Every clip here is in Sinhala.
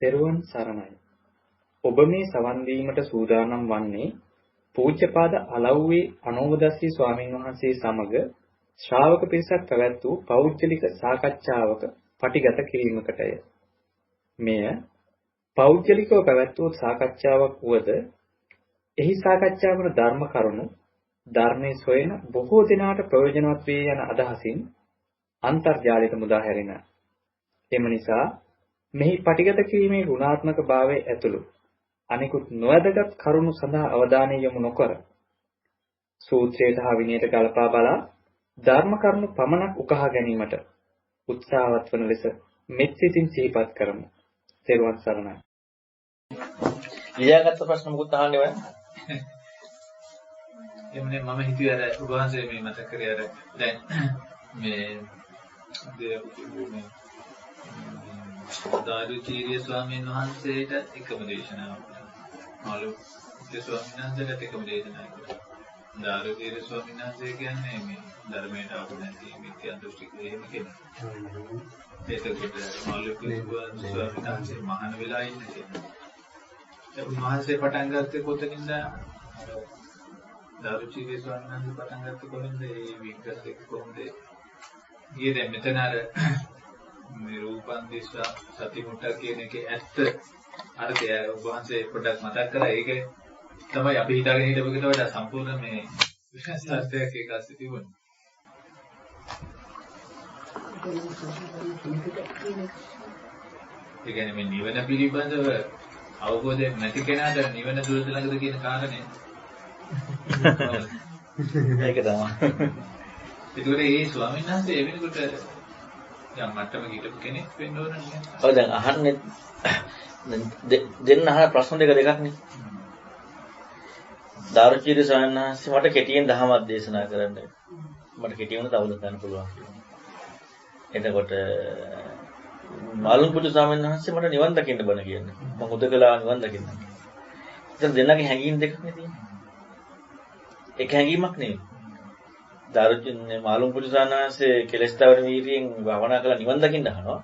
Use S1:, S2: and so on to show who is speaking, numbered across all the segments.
S1: තෙරුවන් සරණයි. ඔබ මේ සවන් දීමට සූදානම් වන්නේ පූජ්‍යපාද අලව්වේ අනෝමදස්සී ස්වාමීන් වහන්සේ සමග ශ්‍රාවක පිරිසක් පැවැත් වූ පෞද්ගලික සාකච්ඡාවක පටිගත කිරීමකටය. මෙය පෞද්ගලිකව පැවැත් වූ සාකච්ඡාවක් වුවද එහි සාකච්ඡා වන ධර්ම කරුණු ධර්මයේ සොයන බොහෝ දෙනාට ප්‍රයෝජනවත් වේ යන අදහසින් අන්තර්ජාලයට මුදා හැරෙන. එම නිසා මෙහි පටිගත කිරීමේ ගුණාත්මක භාවයේ ඇතුළු අනිකුත් නොවැදගත් කරුණු සඳහා අවධානය යොමු නොකර සූත්‍රයට හා විනයට ගලපා බලා ධර්ම කරුණු පමණක් උකහා ගැනීමට උත්සාහවත් වන ලෙස මෙත් සිතින් සිහිපත් කරමු. තෙරුවන් සරණයි.
S2: ලියාගත්ත ප්‍රශ්න මොකක්ද අහන්නේ වань?
S3: එමුනේ මම හිතුවේ අර ඔබ වහන්සේ මේ මතක කරේ අර දැන් මේ දාරුචීරිය ස්වාමීන් වහන්සේට එකම දේශනාවක්. මාළු ස්වාමීන් වහන්සේට එකම දේශනාවක්. දාරුචීරිය ස්වාමීන් වහන්සේ කියන්නේ මේ ධර්මයට ආපු නැති මිත්‍යා දෘෂ්ටික එහෙම කෙනෙක්. ඒකකට මාළු ස්වාමීන් වහන්සේ මහාන වෙලා ඉන්නේ කෙනෙක්. ඒ උන්වහන්සේ පටන් ගත්තේ කොතනින්ද? දාරුචීරිය ස්වාමීන් වහන්සේ පටන් ගත්තේ කොහෙන්ද? මේ විග්‍රහයක කොහොමද? ඊයේ දැන් මෙතන අර මේ රූපන් දිස්සා සතිමුට්ට කියන එකේ ඇත්ත අර්ථය ඔබ වහන්සේ පොඩ්ඩක් මතක් කරා. ඒක තමයි අපි හිතාගෙන හිටපෙකට වඩා සම්පූර්ණ මේ විශේෂ අර්ථයක් ඒක ඇස්සේ තිබුණේ. ඒ කියන්නේ මේ නිවන පිළිබඳව අවබෝධයක් නැති කෙනාට නිවන දුරද ළඟද කියන කාරණේ.
S2: ඒක තමයි.
S3: ඒකෝට මේ ස්වාමීන් වහන්සේ ඒ වෙනකොට දැන් මට්ටම හිටපු කෙනෙක් වෙන්න ඕන නේද?
S2: ඔව් දැන් අහන්නේ දෙන්න අහන ප්‍රශ්න දෙකක් නේ. දාරුචීරිය ස්වාමීන් වහන්සේ මට කෙටියෙන් දහමක් දේශනා කරන්න. මට කෙටියෙන් තවද ගන්න පුළුවන් කියලා. එතකොට මාළුන් පුදු ස්වාමීන් වහන්සේ මට නිවන් දකින්න බණ කියන්නේ. මම උදකලා නිවන් දකින්න. ඉතින් දෙන්නගේ හැඟීම් දෙකක් නේ තියෙන්නේ. එක හැඟීමක් නෙවෙයි. දාරුචීරිය මාළුන් පුදු ස්වාමීන් වහන්සේ කෙලස්තාවන වීර්යයෙන් භවනා කරලා නිවන් දකින්න අහනවා.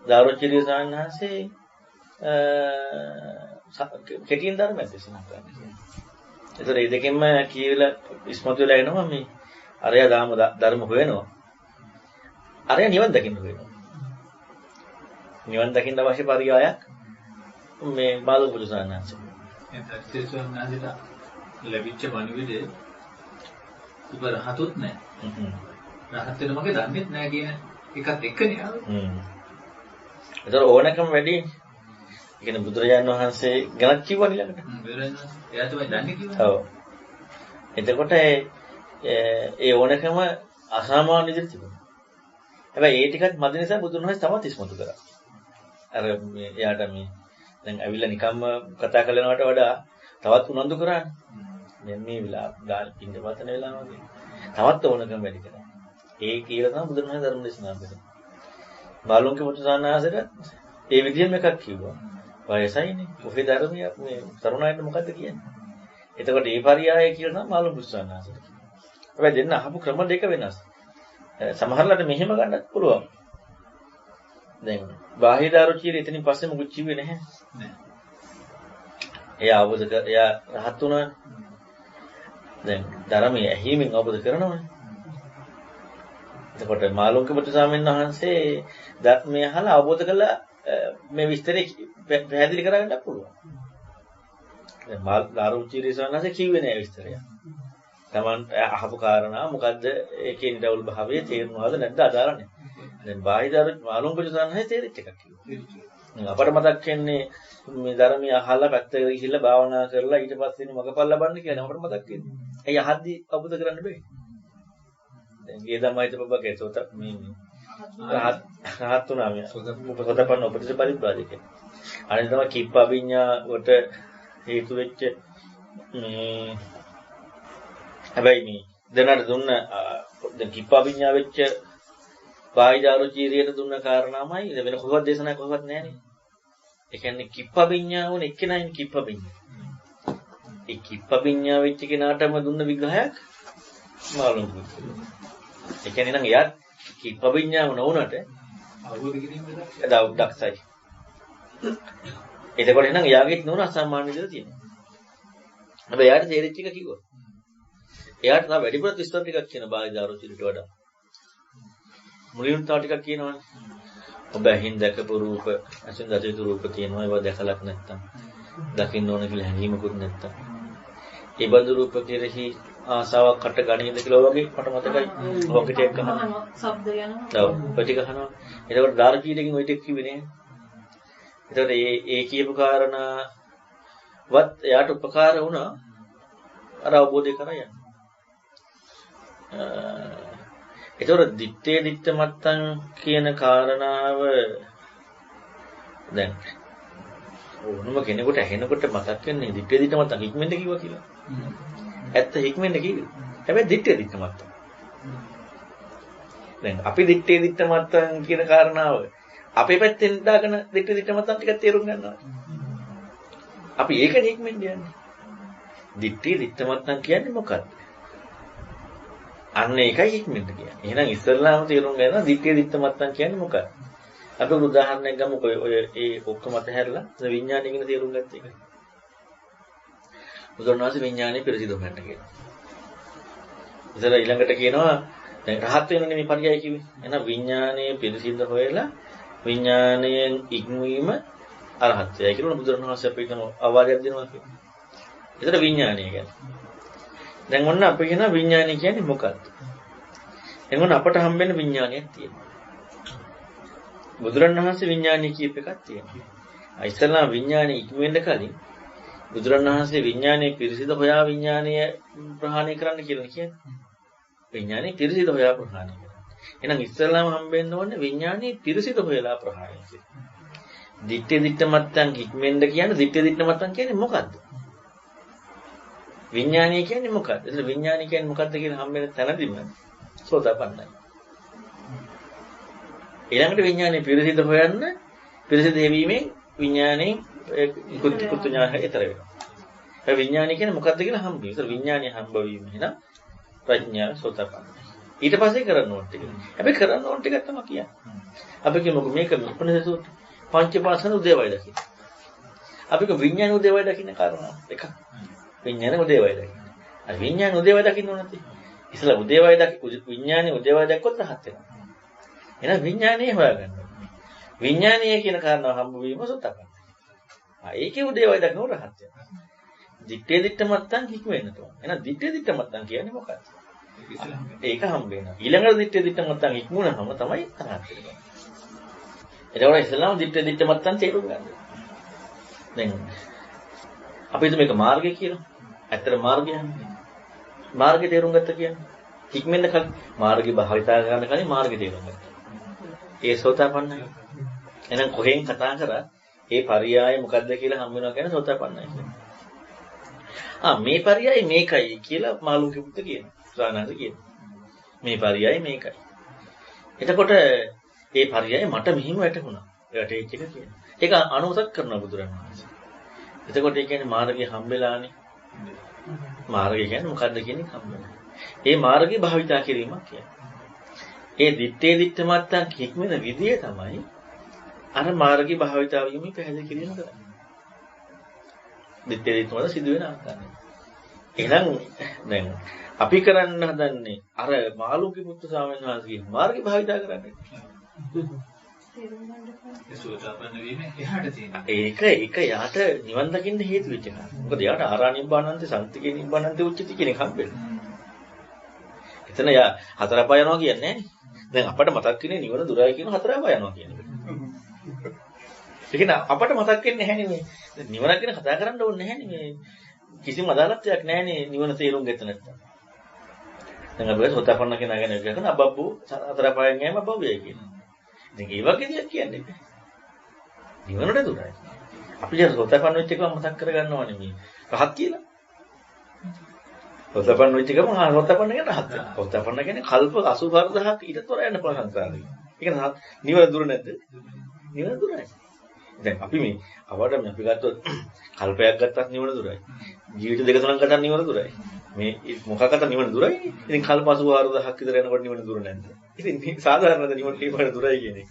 S2: දාරුචීරිය ස්වාමීන් වහන්සේ කෙටියෙන් ධර්මයක් දේශනා කරනවා. ඒතර මේ දෙකෙන්ම කියලා ඉස්මතු වෙලා එනවා මේ අරයා ධර්ම හොයනවා. අරයා නිවන් දකින්න හොයනවා. නිවන් දකින්න අවශ්‍ය පරියායක් මේ මාළු පුදු ස්වාමීන් වහන්සේ.
S3: එතකොට ස්වාමීන් වහන්සේට ලැබිච්ච පණිවිඩය ඉවරහතුත් නැහැ. රහත් වෙන මගේ දන්නේත් නැහැ කියන එකත් එක්කනේ ආවේ.
S2: ඒතර ඕනකම වැඩි. ඒ කියන්නේ බුදුරජාණන් වහන්සේ ගැනත් කිව්වා ඊළඟට.
S3: එයා තමයි දන්නේ කිව්වා.
S2: ඔව්. එතකොට ඒ ඕනකම අසාමාන්‍ය විදිහට තිබුණා. හැබැයි ඒ ටිකත් මැද නිසා බුදුන් වහන්සේ තවත් ඉස්මතු කරා. අර මේ එයාට මේ දැන් ඇවිල්ලා නිකම්ම කතා කරනවට වඩා තවත් උනන්දු කරානේ. දැන් මේ වෙලාව ගාන පින්න වතන වෙලාව වගේ. තවත් ඕනකම වැඩි කරා. ඒ කියලා තමයි බුදුන් වහන්සේ ධර්ම දේශනා කරන්නේ. බාලුන්ගේ පුත්‍රසානාසයට ඒ විදිහෙම එකක් කිව්වා. වයසයිනේ. ඔහේ ධර්මයේ මේ තරුණයින්ට මොකද්ද කියන්නේ? එතකොට මේ පරියාය කියලා තමයි බාලුන් පුත්‍රසානාසයට කියන්නේ. හැබැයි දෙන්න අහපු ක්‍රම දෙක වෙනස්. සමහරවිට මෙහෙම ගන්නත් පුළුවන්. දැන් බාහිර දාරුචීරිය එතනින් පස්සේ මොකුත් කිව්වේ නැහැ.
S3: නෑ.
S2: එයා රහත් වුණා. දැන් ධර්මයේ ඇහිමින් අවබෝධ කරනවනේ. එතකොට මාළුන්ගේ පුත්‍ර ස්වාමීන් වහන්සේ ධර්මය අහලා අවබෝධ කළා මේ විස්තරේ පැහැදිලි කරගන්න පුළුවන්. දැන් දාරුචීරිය ස්වාමීන් වහන්සේ කිව්වේ නෑ විස්තරය. Taman අහපු කාරණා මොකද්ද ඒකේ නිරවුල් භාවය තේරුණාද නැද්ද අදාළ නැහැ. දැන් බාහිර මාළුන් පුදු සන්නහේ තේරිච්ච එකක් කිව්වා. අපට මතක් වෙන්නේ මේ ධර්මය අහලා පැත්තකට ගිහිල්ලා භාවනා කරලා ඊට පස්සේ මගපල් ලබන්න කියලා අපට මතක් වෙන්නේ. ඇයි අහද්දි අවබෝධ කරන්න බෑ. දැන් ගේ තමයි තපබගේ සෝත මේ රහත් තුනා මේ සෝතපන්න උපදේශ පරිබ්‍රාජකේ. අනිත් තමයි කිප්පවිඤ්ඤා වට හේතු වෙච්ච මේ හැබැයි මේ දෙනාට දුන්න දැන් කිප්පවිඤ්ඤා වෙච්ච බාහිදාරුචීරියට දුන්න කාරණාමයි වෙන කොහොමද දේශනා කොහොමද නැහැනේ. ඒ කියන්නේ කිප්පවිඤ්ඤා වුණ එක්කෙනායින් කිප්පවිඤ්ඤා. ඒ කිප්පවිඤ්ඤා වෙච්ච කෙනාටම දුන්න විග්‍රහයක් මාළුන් පුත්‍රය. ඒ කියන්නේ නම් එයා කිප්පවිඤ්ඤාම නොවුනට
S3: අවබෝධ කිරීමද?
S2: දක්ෂයි. එතකොට එහෙනම් එයාගෙත් නෝන අසාමාන්‍ය විදිහට තියෙනවා. හැබැයි එයාට තේරිච්ච එක කිව්වා. එයාට තව වැඩිපුර විස්තර ටිකක් කියන බාහිදාරුචිට වඩා. මුලින්ම තව ටිකක් කියනවනේ. ඔබ ඇහින් දැකපු රූප, අසින් දතිතු රූප තියෙනවා. ඒවා දැකලක් නැත්තම්. දකින්න ඕන කියලා හැඟීමකුත් නැත්තම්. ඒ බඳු රූප කෙරෙහි ආසාවක් හට ගනීද කියලා වගේ මට මතකයි. ඔක ටික ගහනවා.
S4: ශබ්ද යනවා.
S2: ඔව්. ඔය ටික අහනවා. එතකොට දාර්ශනිකයෙන් ওই ටික කිව්වේ නෑ. එතකොට ඒ කියපු කාරණාවත් එයාට උපකාර වුණා. අර අවබෝධය කරා යන්න. එතකොට දිත්තේ දිත්ත මත්තන් කියන කාරණාව දැන් ඕනම කෙනෙකුට ඇහෙනකොට මතක් වෙන්නේ දිත්තේ දිත්ත මත්තන් හික්මෙන්ද කිව්වා කියලා. ඇත්ත හික්මෙන්ද කිව්වේ. හැබැයි දිත්තේ දිත්ත මත්තන්. දැන් අපි දිත්තේ දිත්ත මත්තන් කියන කාරණාව අපේ පැත්තෙන් දාගෙන දිත්තේ දිත්ත මත්තන් ටිකක් තේරුම් ගන්නවා. අපි ඒකනේ හික්මෙන්ද යන්නේ. දිත්තේ දිත්ත මත්තන් කියන්නේ මොකක්ද? අන්න ඒකයි හික්මෙන්ද කියන්නේ. එහෙනම් ඉස්සල්ලාම තේරුම් ගන්නවා දිත්තේ දිත්ත මත්තන් කියන්නේ මොකක්ද? අපි උදාහරණයක් ගමු. ඔය ඒ ඔක්කොම අතහැරලා විඥානය ගැන තේරුම් ගත්ත එක. උදාහරණයක් විඥානය පිරිසිදු කරන්න කියනවා. ඉතින් ඊළඟට කියනවා දැන් රහත් වෙනනේ මේ පරියය කිව්වේ. එහෙනම් විඥානයේ පිරිසිදු හොයලා විඥානයෙන් ඉක්මවීම අරහත්යයි කියලා බුදුරණවහන්සේ අපිට අවවාදයක් දෙනවා කියලා. ඒතර විඥානය කියන්නේ. දැන් ඔන්න අපි කියන විඥානය කියන්නේ මොකක්ද? දැන් ඔන්න අපට හම්බෙන්න විඥානයක් තියෙනවා. බුදුරණවහන්සේ විඥානය කියප එකක් තියෙනවා. ඉස්සෙල්ලා විඥානය ඉක්මවෙන්න කලින් බුදුරණවහන්සේ විඥානයේ පිරිසිදු හොයා විඥානය ප්‍රහාණය කරන්න කියලා කියන්නේ. විඥානයේ පිරිසිදු හොයා ප්‍රහාණය කරන්න. එහෙනම් ඉස්සෙල්ලාම හම්බෙන්න ඕනේ විඥානයේ පිරිසිදු හොයලා ප්‍රහාණය කරන්න. දිත්තේ දිත්ත මත්තන් ඉක්මෙන්න කියන්නේ දිත්තේ දිත්ත මත්තන් කියන්නේ මොකද්ද? විඥානය කියන්නේ මොකක්ද? එතන විඥානය කියන්නේ මොකක්ද කියලා හම්බෙන තැනදීම සෝදාපන්නයි. ඊළඟට විඥානයේ පිරිසිදු හොයන්න පිරිසිදු හේවීමෙන් විඥානයේ කුත්තු ඥානය ඊතර වෙනවා. ඒ විඥානය කියන්නේ මොකක්ද කියලා හම්බෙයි. ඒතර විඥානය හම්බවීම එහෙනම් ප්‍රඥා සෝදාපන්නයි. ඊට පස්සේ කරන්න ඕන ටික. හැබැයි කරන්න ඕන ටිකක් තමයි කියන්නේ. අපි කියමුකෝ මේක උපනිෂද් පංචපාසන උදේවයි දකින්න. අපි කියමු විඥාන උදේවයි දකින්න කාරණා එකක්. විඥාන උදේවයි දකින්න. අර විඥාන උදේවයි දකින්න ඕන නැති. ඉතලා උදේවයි විඥානේ උදේවයි දැක්කොත් රහත් වෙනවා. එහෙනම් විඥානේ හොයාගන්න. විඥානීය කියන කාරණාව හම්බ වීම සෝතපන්නයි. ඒකේ උදේවයි දකින්න රහත් වෙනවා. දිත්තේ දිත්ත මත්තන් හික්ම වෙන්න ඕන. එහෙනම් දිත්තේ දිත්ත මත්තන් කියන්නේ මොකක්ද? ඒක හම්බ වෙනවා. ඊළඟට දිත්තේ දිත්ත මත්තන් හික්මුණාම තමයි රහත් වෙන්නේ. එතකොට ඉස්සෙල්ලාම දිත්තේ දිත්ත මත්තන් තේරුම් ගන්න. දැන් අපි හිතමු මේක මාර්ගය කියලා. ඇත්තට මාර්ගය යන්නේ. මාර්ගය තේරුම් ගත්ත කියන්නේ හික්මෙන්න කලින් මාර්ගය භාවිතා කරන්න කලින් මාර්ගය තේරුම් ගත්තා. ඒ සෝතාපන්නයි. එහෙනම් කොහෙන් කතා කරා ඒ පරියාය මොකද්ද කියලා හම් වෙනවා කියන්නේ සෝතාපන්නයි කියන්නේ. මේ පරියාය මේකයි කියලා මාළුන්ගේ පුත කියනවා. සානාද කියනවා. මේ පරියාය මේකයි. එතකොට ඒ පරියාය මට මෙහිම වැටුණා. වැටෙච්ච එක කියනවා. ඒක අනුසත් කරනවා බුදුරණවහන්සේ. එතකොට ඒ කියන්නේ මාර්ගය හම්බෙලානේ. මාර්ගය කියන්නේ මොකද්ද කියන එක හම්බෙලා. ඒ මාර්ගය භාවිතා කිරීමක් කියන්නේ. ඒ දිත්තේ දිත්ත මත්තන් හික්මන විදිය තමයි අර මාර්ගය භාවිතා වීමේ පැහැදිලි කිරීම කරන්නේ. දිත්තේ දිත්ත මත සිදු වෙන ආකාරය. එහෙනම් දැන් අපි කරන්න හදන්නේ අර මාළුගේ පුත්තු ස්වාමීන් වහන්සේගේ මාර්ගය භාවිතා කරන්නේ. ඒක යාට නිවන් දකින්න හේතු වෙච්ච එක. මොකද යාට ආරාණිබ්බානන්ත සම්තිකේ නිබ්බානන්ත උච්චති කියන එක හම්බෙන්නේ. එතන යා හතර පහ යනවා කියන්නේ නැහැ. දැන් අපට මතක් වෙන්නේ නිවන දුරයි කියන හතර පහ යනවා කියන එක. ඒ කියන්නේ අපට මතක් වෙන්නේ නැහැ නේ. නිවන ගැන කතා කරන්න ඕනේ නැහැ නේ. කිසිම අදාළත්වයක් නැහැ නේ නිවන තේරුම් ගත්ත නැත්නම්. දැන් අපි සෝතාපන්න කෙනා ගැන කියනකන අබබ්බු හතර පහෙන් යෑම අබබ්බුයි කියනවා. ඉතින් ඒ වගේ දෙයක් කියන්නේ නැහැ. නිවනට දුරයි. අපි දැන් සෝතාපන්න වෙච්ච එකම මතක් කරගන්නවනේ මේ රහත් කියලා. සෝතාපන්න වෙච්ච එකම සෝතාපන්න කියන රහත්. සෝතාපන්න කියන්නේ කල්ප 84000ක් ඊටතොර යන ප්‍රසංසාරේ. ඒක නිවන දුර නැද්ද? නිවන දුරයි. දැන් අපි මේ අවඩ අපි ගත්තොත් කල්පයක් ගත්තත් නිවන දුරයි. ජීවිත දෙක තුනක් ගත්තත් නිවන දුරයි. මේ මොකකට නිවන දුරයි? ඉතින් කල්ප 84000ක් විතර යනකොට නිවන දුර නැද්ද? ඉතින් සාධාරණද නිවන දුරයි කියන එක.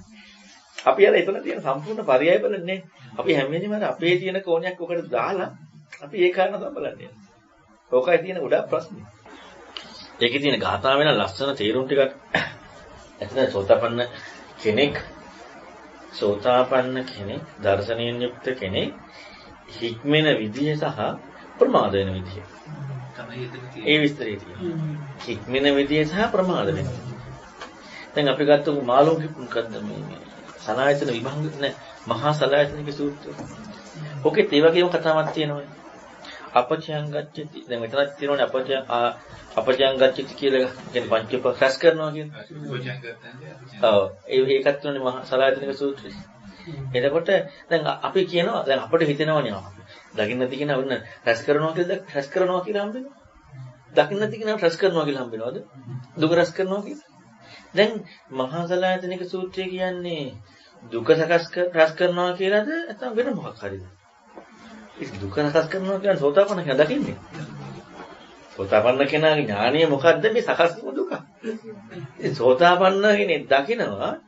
S2: අපි අර එතන තියෙන සම්පූර්ණ පරයය බලන්නේ. අපි හැම වෙලේම අර අපේ තියෙන කෝණයක් ඔකට දාලා අපි ඒ කාරණා තමයි බලන්නේ. ඕකයි තියෙන ගොඩක් ප්‍රශ්න. ඒකේ තියෙන ගාථාව වෙන ලස්සන තේරුම් ටිකක් එතන සෝතාපන්න කෙනෙක් දර්ශනයෙන් යුක්ත කෙනෙක් හික්මෙන විදිය සහ ප්‍රමාද වෙන විදිය. ඒ විස්තරය තියෙනවා. හික්මෙන විදිය සහ ප්‍රමාද වෙන විදිය. දැන් අපි ගත්තොත් මාළුන්ගේ මොකද්ද මේ සලායතන විභංග නෑ මහා සලායතනික සූත්‍රය. ඔකේ ඒ වගේම කතාවක් තියෙනවා. අපචයන් ගච්ඡති. දැන් මෙතනත් තියෙනවනේ අපචයන් ගච්ඡති කියලා කියන්නේ පංච ප්‍රකාශ කරනවා කියන්නේ. ඔව් ඒකත් තියෙනනේ මහා සලායතනික සූත්‍රය. එතකොට දැන් අපි කියනවා දැන් අපිට හිතෙනවනේ දකින්න නැති කෙනා වුණ රැස් කරනවා කියලා හම්බෙනවා. දකින්න නැති කෙනා රැස් කරනවා කියලා හම්බෙනවද? දුක රැස් කරනවා කියලා. දැන් මහා සලායතනික සූත්‍රය කියන්නේ දුක රැස් කරනවා කියලාද නැත්නම් වෙන මොකක් හරිද? ඒ දුක රැස් කරනවා කියන්නේ සෝතාපන්න කෙනා දකින්නේ. සෝතාපන්න කෙනාගේ ඥානය මොකද්ද මේ සකස් වූ දුක? ඒ සෝතාපන්න කෙනෙක් දකිනවා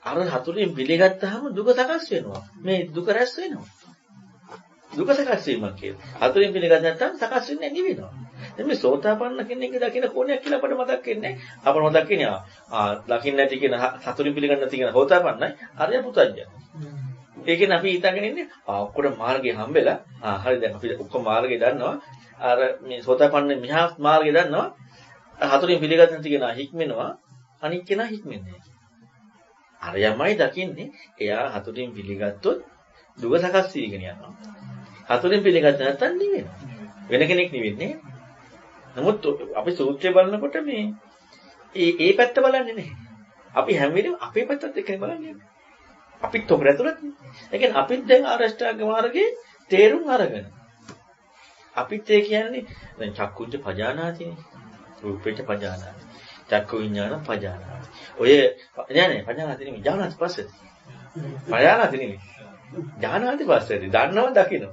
S2: අර හතුරින් පිළිගත්තාම දුක සකස් වෙනවා. මේ දුක රැස් වෙනවා. දුක සකස් වීමක් කියන්නේ. හතුරින් පිළිගත්ත නැත්නම් සකස් වෙන්නේ නිවෙනවා. දැන් මේ සෝතාපන්න කෙනෙක්ගේ දකින කෝණයක් කියලා අපිට මතක් වෙන්නේ. අපිට මතක් වෙන්නේ දකින්න නැති කියන හතුරින් පිළිගන්න නැති කියන සෝතාපන්නයි. අරය පුතඥය. ඒකෙන් අපි හිතගෙන ඉන්නේ ඔක්කොට මාර්ගය හම්බෙලා හරි දැන් අපි ඔක්කොම මාර්ගය දන්නවා. අර මේ සෝතාපන්න මිහා මාර්ගය දන්නවා. හතුරින් පිළිගත්ත නැති කෙනා හික්මෙනවා. අනික් කෙනා හික්මෙන්නේ නැහැ. අරයමයි දකින්නේ එයා හතුරින් පිළිගත්තොත් දුක සකස් වීගෙන යනවා. හතුරින් පිළිගත්ත නැත්නම් නිවෙනවා. වෙන කෙනෙක් නිවෙන්නේ. නමුත් අපි සූත්‍රය බලනකොට මේ ඒ පැත්ත බලන්නේ නැහැ. අපි හැම වෙලේම අපේ පැත්තත් එක්කනේ බලන්නේ. අපිත් ඔකට ඇතුළත්. ඒ කියන්නේ අපිත් දැන් ආරෂ්ඨාංග මාර්ගයේ තේරුම් අරගෙන. අපිත් ඒ කියන්නේ දැන් චක්කුංච පජානාතිනේ. රූපේච පජානාති. චක්කු විඥාන පජානාති. ඔය නෑ පජානාති නෙමෙයි ඥානාති පස්සේදී. පජානාති නෙමෙයි. ඥානාති පස්සේදී. දන්නව දකින්න.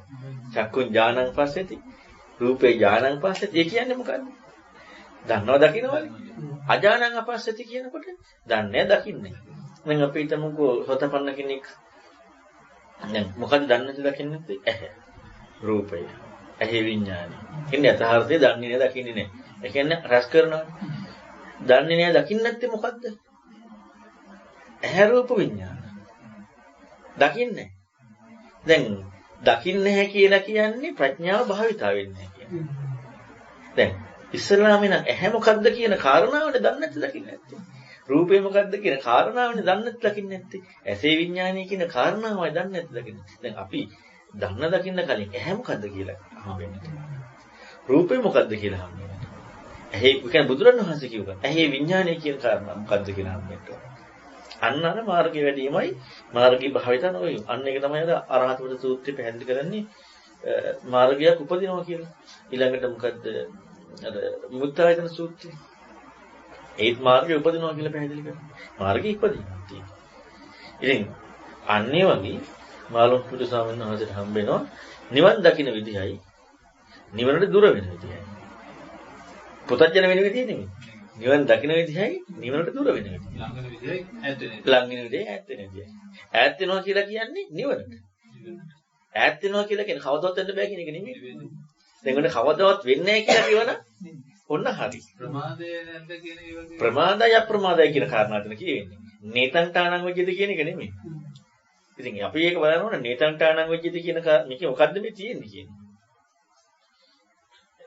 S2: චක්කුං ඥානං පස්සේදී. රූපේ ඥානං පස්සේදී. ඒ කියන්නේ මොකද්ද? දන්නව දකින්නවනේ. අඥානං අපස්සේදී කියනකොට දන්නේ දකින්නේ. දැන් අපි හිතමුකෝ සෝතපන්න කෙනෙක් දැන් මොකද දන්නේ නැති දකින්නේ නැත්තේ? ඇහැ. රූපය. ඇහි විඥානය. ඉන්නේ යථාර්ථය දන්නේ නැහැ දකින්නේ නැහැ. ඒ කියන්නේ රස කරනවා. දන්නේ නැහැ දකින්නේ නැත්තේ මොකද්ද? ඇහැ රූප විඥාන. දකින්නේ. දැන් දකින්නේ නැහැ කියලා කියන්නේ ප්‍රඥාව භාවිතා වෙන්නේ නැහැ කියන්නේ. දැන් ඉස්සලාමේ නම් ඇහැ මොකද්ද කියන කාරණාවනේ දන්නේ නැති දකින්නේ නැත්තේ. රූපේ මොකද්ද කියන කාරණාවනේ දන්නේ නැති දකින්නේ නැත්තේ. ඇසේ විඥානය කියන කාරණාවයි දන්නේ නැති දකින්නේ. දැන් අපි දන්න දකින්න කලින් ඇහැ මොකද්ද කියලා හම්බෙන්නේ. රූපේ මොකද්ද කියලා හම්බෙන්නේ. ඇහි කියන්නේ බුදුරණවහන්සේ කිව්වා. ඇහි විඥානය කියන කාරණා මොකද්ද කියලා හම්බෙන්නේ. අන්න අර මාර්ගය වැඩිමයි මාර්ගී භාවිතන ඔය. අන්න ඒක තමයි අර අරහතවද සූත්‍රය පැහැදිලි කරන්නේ මාර්ගයක් උපදිනවා කියලා. ඊළඟට මොකද්ද අර මුත්තවේතන සූත්‍රය. ඒත් මාර්ගය උපදිනවා කියලා පැහැදිලි කරනවා. මාර්ගය ඉපදිනවා තියෙනවා. ඉතින් අන්නේ වගේ මාළුම්පුර ස්වාමීන් වහන්සේට හම්බ වෙනවා නිවන් දකින්න විදිහයි නිවනට දුර වෙන විදිහයි. පුතඥන වෙන විදිහ නෙමෙයි. නිවන් දකින්න විදිහයි නිවනට දුර වෙන විදිහයි. ළඟ වෙන විදිහයි ඈත් වෙන විදිහයි. ඈත් වෙනවා කියලා කියන්නේ නිවනට. ඈත් වෙනවා කියලා කියන්නේ කවදාවත් වෙන්න බෑ කියන එක නෙමෙයි. දැන් ඔන්න කවදාවත් වෙන්නේ නැහැ කියලා කියවනම් ඔන්න හරි.
S3: ප්‍රමාදය නැද්ද කියන ඒ වගේ
S2: ප්‍රමාදය අප්‍රමාදය කියන කාරණා දෙන කියෙන්නේ. නේතංඨානං වජ්ජති කියන එක නෙමෙයි. ඉතින් අපි ඒක බලන්න ඕන නේතංඨානං වජ්ජති කියන මේකේ මොකද්ද මේ තියෙන්නේ කියන්නේ.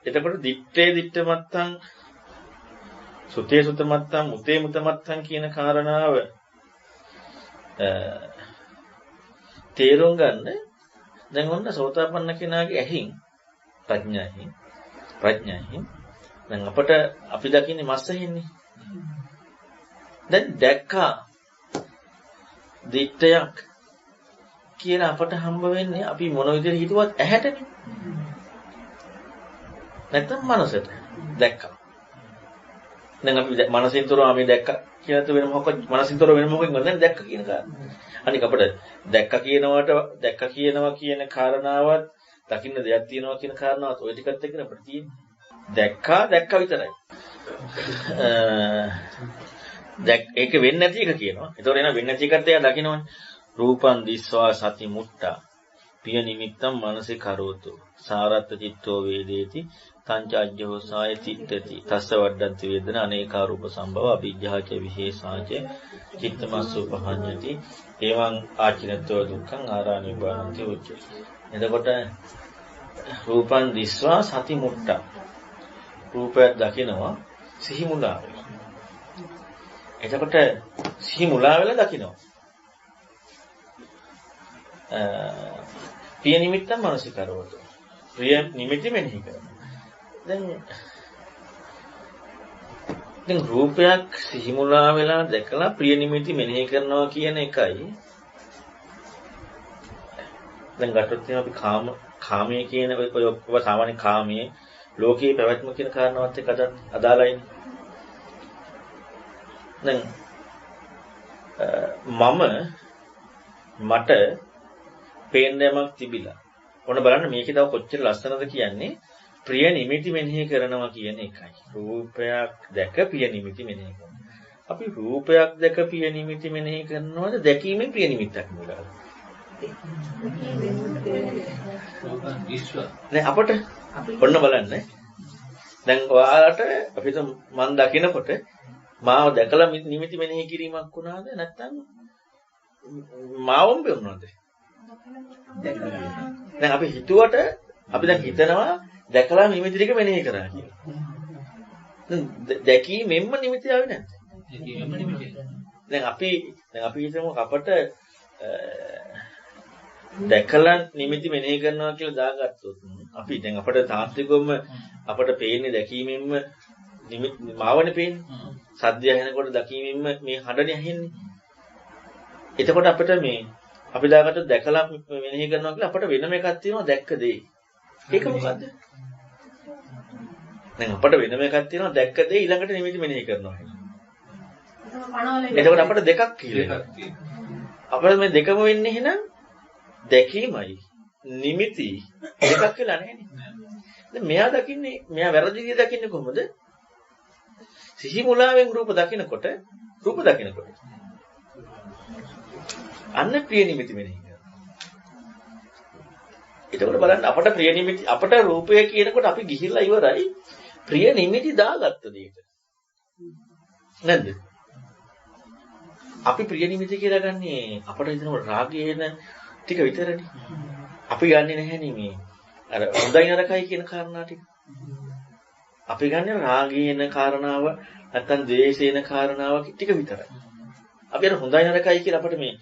S2: එතකොට දිත්තේ දිත්ත මත්තං සුතේ සුත මත්තං මුතේ මුත මත්තං කියන කාරණාව තේරුම් ගන්න දැන් ඔන්න සෝතාපන්න කෙනාගේ ඇහින් ප්‍රඥාවෙන් දැන් අපට අපි දකින්නේ මස් ඇහින්නේ. දැන් දැක්කා දිත්තයක් කියලා අපට හම්බ වෙන්නේ අපි මොන විදිහට හිතුවත් ඇහැටනේ. නැත්නම් මනසට දැක්කා. දැන් අපි මනසින් තොරව අපි දැක්කා කියලාත් වෙන මොකක්ද මනසින් තොරව වෙන මොකකින් නැත්නම් දැක්ක කියන කාරණා. අනික අපිට දැක්ක කියනවා කියන කාරණාවත් දකින්න දෙයක් තියෙනවා කියන කාරණාවත් ওই ටිකත් එක්ක අපිට තියෙන්නේ. දැක්ක විතරයි. ඒක වෙන්නේ නැති එක කියනවා. ඒතකොට එන වෙන්නේ නැති එකත් එයා දකින්නවනේ. රූපං දිස්වා සති මුට්ටා පිය නිමිත්තම් මනසේ කරෝතු සාරත්ත චිත්තෝ වේදේති සංචාජ්ජෝ සාය චිත්තති තස්ස වඩ්ඩන්ති වේදන අනේකා රූප සම්භව අභිජ්ජාච විශේෂාච චිත්තමස්සු පහඤ්ඤති එවං ආචිනත්ව දුක්ඛං ආරාණිපාණන්ති උච්චති. එතකොට රූපං දිස්වා සති මුට්ටා රූපයක් දකිනවා සිහි මුලා වෙලා. එතකොට සිහි මුලා වෙලා දකිනවා. ප්‍රිය නිමිත්තම් මනසිකරවතු. ප්‍රිය නිමිති මෙනෙහි කරනවා. දැන් රූපයක් සිහි මුලා වෙලා දැකලා ප්‍රිය නිමිති මෙනෙහි කරනවා කියන එකයි. දැන් ගත්තොත් අපි කාමයේ කියන ඔය සාමාන්‍ය කාමයේ ලෝකයේ පැවැත්ම කියන කාරණාවත් එක්ක අදාළයිනේ. දැන් මට පේන්න යමක් තිබිලා. ඔන්න බලන්න මේකේ තව කොච්චර ලස්සනද කියන්නේ ප්‍රිය නිමිති මෙනෙහි කරනවා කියන එකයි. රූපයක් දැක ප්‍රිය නිමිති මෙනෙහි කරනවා. අපි රූපයක් දැක ප්‍රිය නිමිති මෙනෙහි කරනවද දැකීමෙන් ප්‍රිය නිමිත්තක් නෙවෙයි. නේ අපට ඔන්න බලන්න. දැන් ඔයාලට අපිට මන් දකිනකොට මාව දැකලා නිමිති මෙනෙහි කිරීමක් වුණාද නැත්නම් මාවම වෙන්නවද? දැන් අපි හිතුවට අපි දැන් හිතනවා දැකලා නිමිති ටික මෙනෙහි කරා කියලා. දැකීමෙන්ම නිමිති ආවේ නැද්ද? දැකීමෙන්ම නිමිති. දැන් අපි හිතමු අපට දැකලා නිමිති මෙනෙහි කරනවා කියලා දාගත්තොත් අපි දැන් අපට තාත්විකවම අපට පේන්නේ දැකීමෙන්ම නිමිති මාවනේ පේන්නේ. සද්දය ඇහෙනකොට දැකීමෙන්ම මේ හඬනේ ඇහෙන්නේ. එතකොට අපිට මේ අපි දාගත්තොත් දැකලා මෙනෙහි කරනවා කියලා අපට වෙනම එකක් තියෙනවා දැක්ක දේ. ඒක මොකද්ද? දැන් අපට වෙනම එකක් තියෙනවා දැක්ක දේ ඊළඟට නිමිති මෙනෙහි කරනවා. එතකොට අපට දෙකක් කියලා. අපිට මේ දෙකම වෙන්නේ එහෙනම් දැකීමයි නිමිති දෙකක් කියලා නැහැනේ. දැන් මෙයා දකින්නේ මෙයා වැරදිදී දකින්නේ කොහොමද? සිහි මුලාවෙන් රූප දකිනකොට අන්න ප්‍රිය නිමිති මෙනෙහි කරනවා. එතකොට බලන්න අපට ප්‍රිය නිමිති අපට රූපය කියනකොට අපි ගිහිල්ලා ඉවරයි ප්‍රිය නිමිති දාගත්ත දෙයක. නැද්ද? අපි ප්‍රිය නිමිති කියලා ගන්නේ අපට හිතනකොට රාගයේන ටික විතරනේ. අපි ගන්නෙ නැහැ මේ අර හොඳයි නරකයි කියන කාරණා ටික. අපි ගන්නේ රාගයේන කාරණාව නැත්තම් ද්වේෂයේන කාරණාව ටික විතරයි. අපි අර හොඳයි නරකයි කියලා අපිට මේක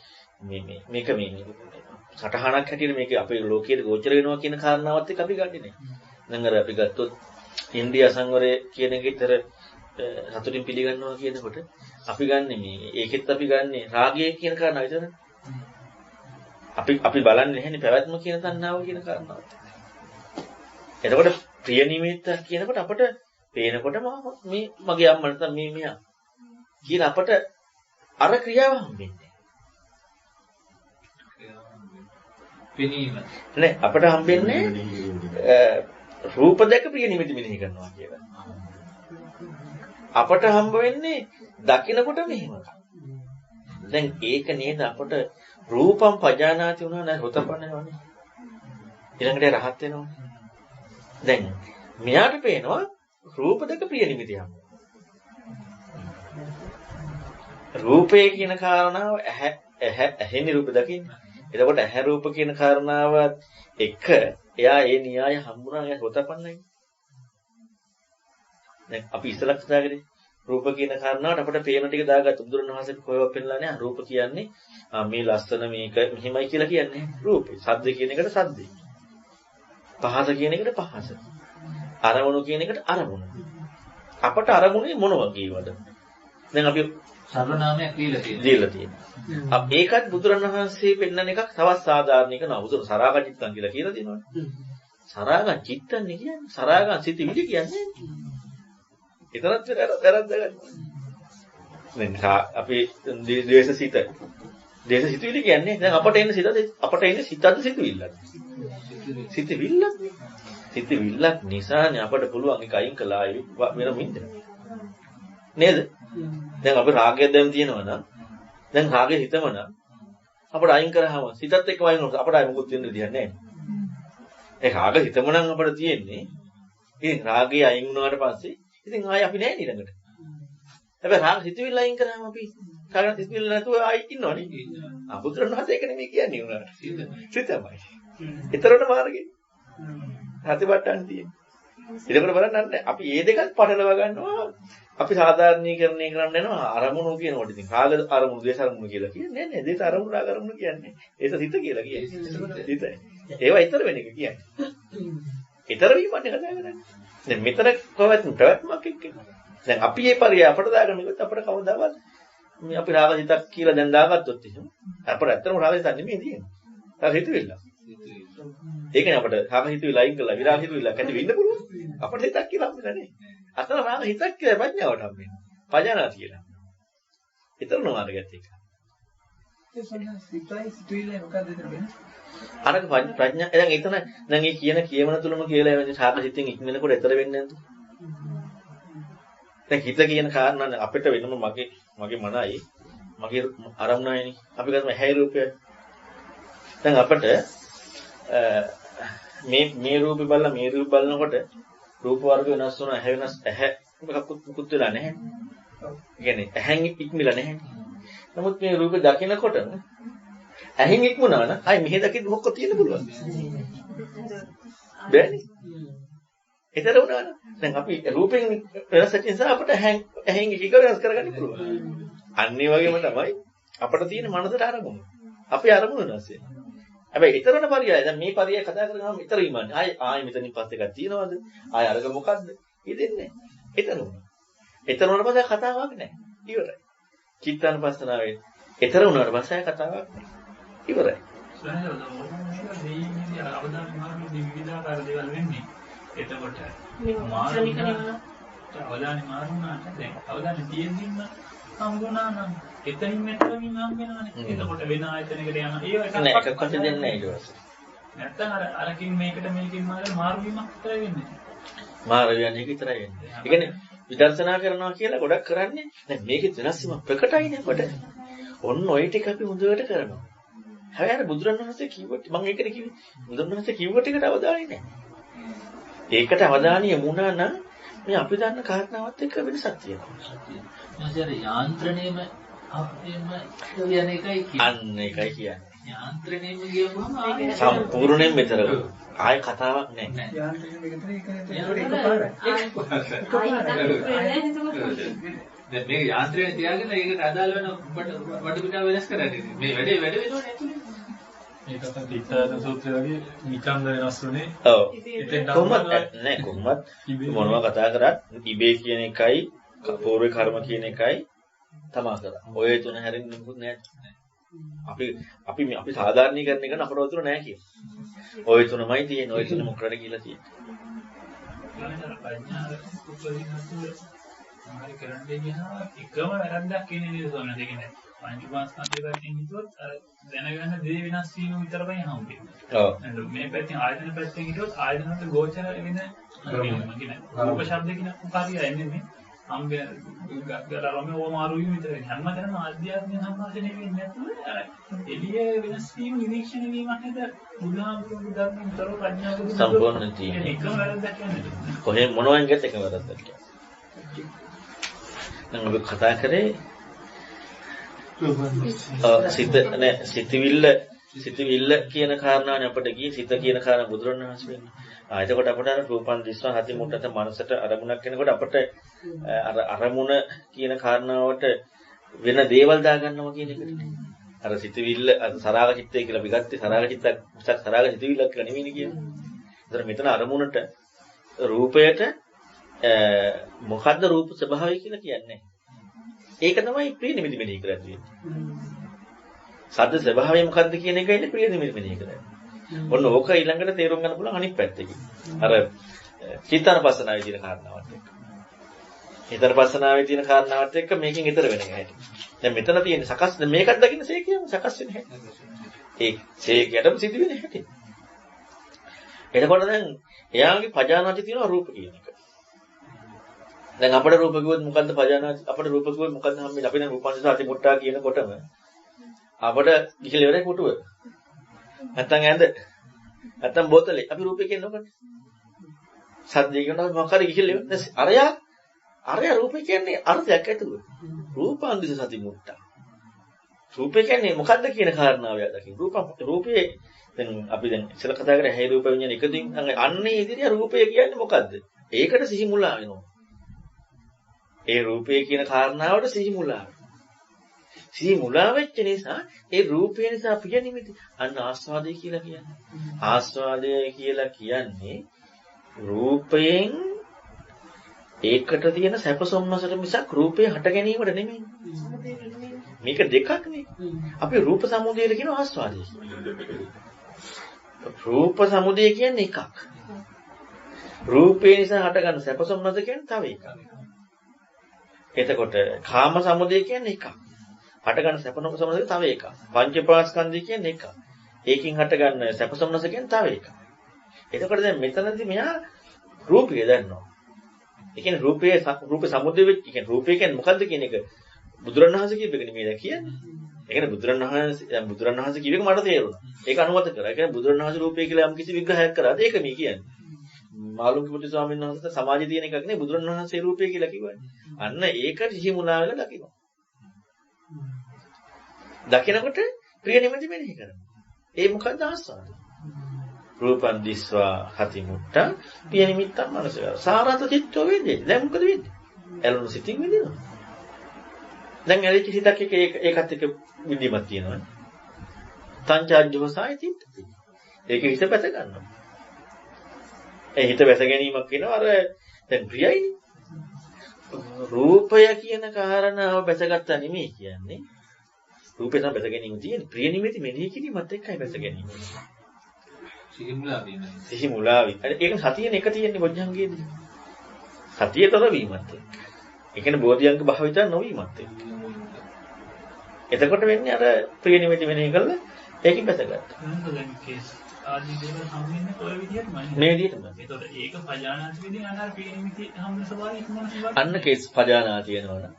S2: සටහනක් හැටියට මේක අපේ ලෝකයේ ගෝචර වෙනවා කියන කාරණාවත් එක්ක අපි ගන්නෙ නෑ. දැන් අර අපි ගත්තොත් ඉන්දියා සංවරය කියන එකේතර සතුටින් පිළිගන්නවා කියනකොට අපි ගන්නෙ ඒකෙත් අපි ගන්නෙ රාගය කියන කාරණාව විතරනේ. අපි බලන්නේ නැහැනේ පැවැත්ම කියන තණ්හාව කියන කාරණාවත්. එතකොට ප්‍රිය නිමිත්ත කියනකොට අපට පේනකොට මේ මගේ අම්මා නැත්නම් මේ මෙයා කියලා අපට අර ක්‍රියාව හම්බෙන්නේ. පෙනීම. නේ අපට හම්බෙන්නේ රූප දැක ප්‍රිය නිමිති මෙනෙහි කරනවා කියලා. අපට හම්බ වෙන්නේ දකින්නකොට මෙහෙම. දැන් ඒක නේද අපට රූපම් පජානාති වුණා නෑ රොතපන්නවනේ. ඊළඟට රහත් වෙනවනේ. දැන් මෙයාට පේනවා රූප දෙක ප්‍රිය නිමිති හම්බ. රූපේ කියන කාරණාව ඇහෙන්නේ රූප දකින්නේ. එතකොට ඇහැ රූප කියන කාරණාවත් එක එයා ඒ න්‍යාය හම්බුණා එයා රොතපන්නයි. දැන් අපි ඉස්සලක් කතා කරේ රූප කියන කාරණාවට අපිට පේන ටික දාගත්ත බුදුරණවහන්සේ කොහෙවත් පෙන්නලා නැහැ. රූප කියන්නේ මේ ලස්සන මේක මෙහිමයි කියලා කියන්නේ රූපේ. සද්ද කියන එකට සද්දේ. පහස කියන එකට පහස. අරමුණු කියන එකට අරමුණ. අපට අරමුණේ මොන වගේවද? දැන් අපි
S3: සර්වනාමයක් දීලා තියෙනවා.
S2: ඒකත් බුදුරණවහන්සේ පෙන්නන එකක් තවත් සාධාරණික නෑ. බුදුර සරාග චිත්තං කියලා කියලා දෙනවනේ. සරාග චිත්තං කියන්නේ සරාග සිතිවිලි කියන්නේ. ඒතරත් වැරද්ද ගන්න. දැන් අපි ද්වේෂසිත. ද්වේෂසිතුවිලි කියන්නේ දැන් අපට එන්නේ සිතද සිතුවිල්ලද? සිතුවිල්ලක්. සිතුවිල්ලක් නිසානේ අපට පුළුවන් එක අයින් කළා වෙනම ඉන්න. නේද? දැන් අපි රාගය දැන් තියෙනවා නම් දැන් රාගය හිතම නම් අපිට අයින් කරාම සිතත් එක්ක වයින් වුණොත් අපිට ආයෙ මොකුත් වෙන්න දෙයක් නැහැ. ඒ රාග හිතම නම් අපිට තියෙන්නේ. ඉතින් රාගය අයින් වුණාට පස්සේ ඉතින් ආයෙ අපි නැහැ ඊළඟට. හැබැයි රාග හිතවිල්ල අයින් කරාම අපි රාග හිතවිල්ල නැතුව ආයෙ ඉන්නවනේ. අබුදුරණහත ඒක නෙමෙයි කියන්නේ උනාට. සිතමයි. ඊතරණ මාර්ගේ. හතිපට්ටන් තියෙන්නේ. ඊළඟට බලන්න අපි මේ දෙකත් පටලවා ගන්නවා. අපි සාධාරණීකරණය කරන්න යනවා අරමුණු කියනකොට ඉතින් රාග අරමුණු දේශ අරමුණු කියලා කියන්නේ නෑ දේශ අරමුණු රාග අරමුණු කියන්නේ ඒක සිත කියලා කියන්නේ සිතයි ඒවා ඊතර වෙන එක කියන්නේ ඊතර වීමත් කතා කරන්නේ දැන් මෙතන පැවැත්මක් එක්ක දැන් අපි මේ පරිය අපට දාගන්න ගියොත් අපිට කවදාවත් මේ අපි රාග හිතක් කියලා දැන් දාගත්තොත් එහෙනම් අපිට ඇත්තටම රාග හිතක් නෙමෙයි තියෙන්නේ රාග හිතුවිල්ල ඒකනේ අපිට රාග හිතුවිල්ල අයින් කරලා විරාග හිතුවිල්ල කැටි වෙන්න පුළුවන් අපිට හිතක් කියලා හම්බෙලා නේ අතන රාග හිතක් කියලා ප්‍රඥාවට හම්බෙන්නේ. පජානාති කියලා. ඊතර නොමාර්ගයත් එක.
S4: ඒ සම්මත සිතයි සිතුවිල්ලයි මොකක්ද දෙතර වෙන්නේ?
S2: අර ප්‍රඥා දැන් එතන දැන් මේ කියන කියවන තුලම කියලා එවනේ රාග හිතෙන් ඉක්මනකොට ඊතර වෙන්නේ නැද්ද? දැන් හිත කියන කාරණා අපිට වෙනම මගේ මනයි මගේ අරමුණයිනේ. අපි ගත්ත ඇහැ රූපය. දැන් අපිට මේ රූපය බලලා මේ රූප බලනකොට රූප වර්ග වෙනස් වෙනවා ඇහැ මොකක්වත් වෙලා නැහැ. ඒ කියන්නේ ඇහෙන් ඉක්මලා නැහැ. නමුත් මේ රූප දකිනකොට ඇහෙන් ඉක්මුණා නම් ආයි මෙහෙ දකින්න මොකක් තියෙන්න පුළුවන්ද? බෑනේ. ඒතර වුණානේ. දැන් අපි රූපෙන් වෙනස් වෙච්ච නිසා අපිට ඇහෙන් එක වෙනස් කරගන්න පුළුවන්. අන්න ඒ වගේම තමයි අපිට තියෙන මනසට අරමුණු. අපි අරමුණු වෙනස් වෙනවා. හැබැයි ඊතරන පරියය දැන් මේ පරියය කතා කරගම ඊතර ඉමන්නේ. ආයි මෙතනින් පස්සේ එකක් තියනවද? ආයි අරග මොකද්ද? ඉදෙන්නේ. ඊතර උනා. ඊතර උනාට පස්සේ කතාවක් නැහැ. ඉවරයි. චිත්තානුපස්සනාවේ ඊතර උනාට පස්සේ කතාවක් නැහැ. ඉවරයි.
S3: අවදාන මාර්ගයේ විවිධාකාර දේවල් වෙන්නේ. එතකොට අවදාන මාර්ගුණාට දැන් අවදාන තියෙද්දිම හම්බුණා නම් එතනින් මෙතනින් හම් වෙනවනේ. එතකොට වෙන ආයතනයකට යන ඒව එකක්
S2: නෑ එකක්වත් දෙන්නේ නෑ ඊට පස්සේ.
S3: නැත්තම් අරකින් මේකට මේකෙන් මාරු වීමක් විතරයි වෙන්නේ.
S2: මාරු වෙන්නේ ඒක විතරයි වෙන්නේ. ඒ කියන්නේ විදර්ශනා කරනවා කියලා ගොඩක් කරන්නේ දැන් මේකේ වෙනස් වීම ප්‍රකටයිනේ කොට. ඔන්න ඔය ටික අපි හොඳට කරනවා. හැබැයි අර බුදුරණවහන්සේ කිව්වට මම ඒකට කිව්වේ බුදුරණවහන්සේ කිව්ව ටිකට අවධානය නෑ. ඒකට අවධානය යමුණා නම් මේ අපි දන්න කාරණාවත් එක්ක වෙනසක් තියෙනවා.
S3: මාසෙර යාන්ත්‍රණයම අපේම කියන එකයි කියන්නේ.
S2: අන්න ඒකයි කියන්නේ.
S3: යාන්ත්‍රණයම කියපුවම
S2: සම්පූර්ණයෙන් මෙතර ආයෙ කතාවක් නැහැ.
S4: යාන්ත්‍රික දෙකතර එකපාරයි.
S3: දැන් මේක යාන්ත්‍රණය තියාගෙන ඒකට අදාළ වෙන වඩ පිටාව වෙනස් කරන්නේ. මේ වැඩ වෙනවනේ ඇතුලේ. මේක තමයි පිටාන සූත්‍රය වගේ නිකම්ද වෙනස් වුනේ.
S2: ඔව්. කොහොමද මොනවා කතා කරත් ඉබේ කියන එකයි පූර්ව කර්ම කියන එකයි තමා කරා. ඔය තුන හැරෙන්න මොකුත් නැහැ. අපි සාධාරණීකරණය කරන අපට වතුර නැහැ කියලා. ඔය තුනමයි තියෙන්නේ. ඔය තුන මොකටද කියලා තියෙන්නේ.
S3: ප්‍රඥාව උපදිනතු සමහර කරන්නේ ගියා එකම වැරද්දක් කියන්නේ නේද සෝන දෙකනේ. පංචමාස්කන්ධය පැත්තෙන් හිතුවොත් අර දැනගන්න දේ වෙනස් වීම විතරයි හම්බෙන්නේ.
S2: ඔව්.
S3: මේ පැත්තෙන් ආයතන පැත්තෙන් හිතුවොත් ආයතනවල ගෝචර වෙන කියන්නේ රූප ශබ්ද කියන කාර්යය එන්නේ මේ හම්බෙන ගලරම ඕ මාරු වීම විතරයි. හැමතැනම ආධ්‍යාත්මික සම්මාසනය වෙන්නේ නැතුව අර එළියේ වෙනස් වීම නිරීක්ෂණය වීමක් නේද බුදුහාමුදුරුවෝ ධර්මයෙන් තොරව ප්‍රඥාව
S2: සම්පූර්ණ තියෙන්නේ.
S3: එකම වැරද්දක් කියන්නේ.
S2: කොහෙන් මොනවෙන් ගියත් එකම වැරද්දක් කියන්නේ. නම් ඔබ කතා කරේ සිතවිල්ල කියන කාරණානේ අපිට ගියේ සිත කියන කාරණා බුදුරණවහන්සේ වෙන්නේ. එතකොට අපිට අර රූපන් දිස්වා හති මුට්ටත මනසට අරමුණක් වෙනකොට අපිට අර අරමුණ කියන කාරණාවට වෙන දේවල් දාගන්නවා කියන එකට. අර සිතවිල්ල අර සරාග චිත්තය කියලා අපි ගත්තේ සරාග චිත්තක් මිසක් සරාග සිතවිල්ලක් කියලා නෙවෙයි කියන්නේ. ඒතර මෙතන අරමුණට රූපයට මොකද්ද රූප ස්වභාවය කියලා කියන්නේ. ඒක තමයි ප්‍රිය නිමිති මෙනෙහි කරන්නේ. සද්ද ස්වභාවය මොකද්ද කියන එකයි ප්‍රිය නිමිති මෙනෙහි කරන්නේ. ඔන්න ඕක ඊළඟට තේරුම් ගන්න පුළුවන් අනිත් පැත්තකින්. අර චිත්තානපස්සනාවේ තියෙන කාරණාවත් එක්ක. චිත්තානපස්සනාවේ තියෙන කාරණාවත් එක්ක මේකෙන් ඊතර වෙන හැටි. දැන් මෙතන තියෙන සකස් මේකත් දකින්න සේකියම සකස් වෙන හැටි. ඒ සේකියටම සිද්ධ වෙන හැටි. එතකොට දැන් එයාගේ පජානාති තියෙනවා රූප කියන එක. දැන් අපේ රූප කිව්වොත් මොකද්ද පජානාති අපේ රූප කිව්වොත් මොකද්ද හම්බෙන්නේ අපි දැන් රූපංශ සාති මුට්ටා කියනකොටම අපට ගිහිල්ලා ඉවරයි පුටුව. නැත්තම් ඇඳ. නැත්තම් බෝතලේ. අපි රූපේ කියන්නේ මොකක්ද? සද්දේ කියනවා මොකක් හරි ගිහිල්ලා ඉවරයි. අරයා රූපේ කියන්නේ අර්ථයක් ඇතුව. රූපාංගිස සති මුට්ටා. රූපේ කියන්නේ මොකද්ද කියන කාරණාව යා දකින්න. රූපේ දැන් අපි දැන් ඉස්සෙල්ලා කතා කරේ ඇහැ රූප විඤ්ඤාණ එකකින් අන්නේ ඉදිරිය රූපය කියන්නේ මොකද්ද? ඒකට සිහි මුලා වෙනවා. ඒ රූපය කියන කාරණාවට සිහි මුලා වෙනවා. සිහි මුලා වෙච්ච නිසා ඒ රූපය නිසා ප්‍රිය නිමිති අන්න ආස්වාදය කියලා කියන්නේ. ආස්වාදය කියලා කියන්නේ රූපයෙන් ඒකට තියෙන සැපසොම්නසට මිසක් රූපේ හට ගැනීමට නෙමෙයි. මේක දෙකක් නේ. අපි රූප සමුදයද කියන ආස්වාදය. රූප සමුදය කියන්නේ එකක්. රූපේ නිසා හටගන්න සැපසොම්නස කියන්නේ තව එකක්. එතකොට කාම සමුදය කියන්නේ එකක්. හටගන්න සැපසොම්නස තව එකක්. පංචපාස්කන්ධය කියන්නේ එකක්. ඒකින් හටගන්න සැපසොම්නස කියන්නේ තව එකක්. එතකොට දැන් මෙතනදී මෙහා රූපය දන්නවා. ඒ කියන්නේ රූප සමුදය වෙච්ච කියන්නේ රූපය කියන්නේ මොකද්ද කියන එක බුදුරණවහන්සේ කියප එක නෙමෙයි දැන් කියන්නේ. ඒ කියන්නේ බුදුරණවහන්සේ කියප එක මට තේරුණා. ඒක අනුමත කරා. ඒ කියන්නේ බුදුරණවහන්සේ රූපය කියලා යම් කිසි විග්‍රහයක් කරාද ඒක මේ කියන්නේ. මාළුන්ගේ ස්වාමීන් වහන්සේ සමාජයේ තියෙන එකක් නේ බුදුරණවහන්සේ රූපය කියලා කිව්වනේ. අන්න ඒකට සිහි මුලා වෙලා දකිනවා. දකිනකොට ප්‍රිය නිමිති මෙනෙහි කරනවා. ඒ මොකද්ද ආස්වාදය? රූපං දිස්වා හති මුට්ටං පිය නිමිත්තං මනසකර සාරත චිත්තෝ වේදේ. දැන් මොකද වෙන්නේ? ඇලුණු සිතින් විදිනවා. දැන් ඇලිච්ච සිතක් ඒකත් එක්ක විදීමක් තියෙනවනේ. තංචාජ්ජෝසාය චිත්තති. ඒක හිත පැත ගන්නවා. ඒ හිත වැස ගැනීමක් වෙනවා අර දැන් ප්‍රියයිනේ. රූපය කියන කාරණාව බැසගත්තා නෙමෙයි කියන්නේ. රූපේ තමයි බැස ගැනීම තියෙන්නේ. ප්‍රිය නිමිති මෙනෙහි කිරීමත් එක්කයි බැස ගැනීම. සිහි මුලා වීම. ඒක සතියෙන් එක තියෙන්නේ බොජ්ජංගයේදී. සතියතර වීමත් එක්ක. ඒ කියන්නේ බෝධියංග භාවිත නොවීමත් එක්ක. එතකොට වෙන්නේ අර ප්‍රිය නිමිති මෙනෙහි කරලා ඒකෙන් බැසගත්තා.
S3: දැන් කේස් ආදී දේවල් හම්බෙන්නේ ඔය විදිහටමයි.
S2: මේ විදිහටමයි.
S3: ඒතකොට ඒක පජානාති විදිහින් අනාර ප්‍රිය නිමිති හම්බෙන ස්වභාවය ඉක්මන ස්වභාවය.
S2: අන්න කේස් පජානාති වෙනවනේ.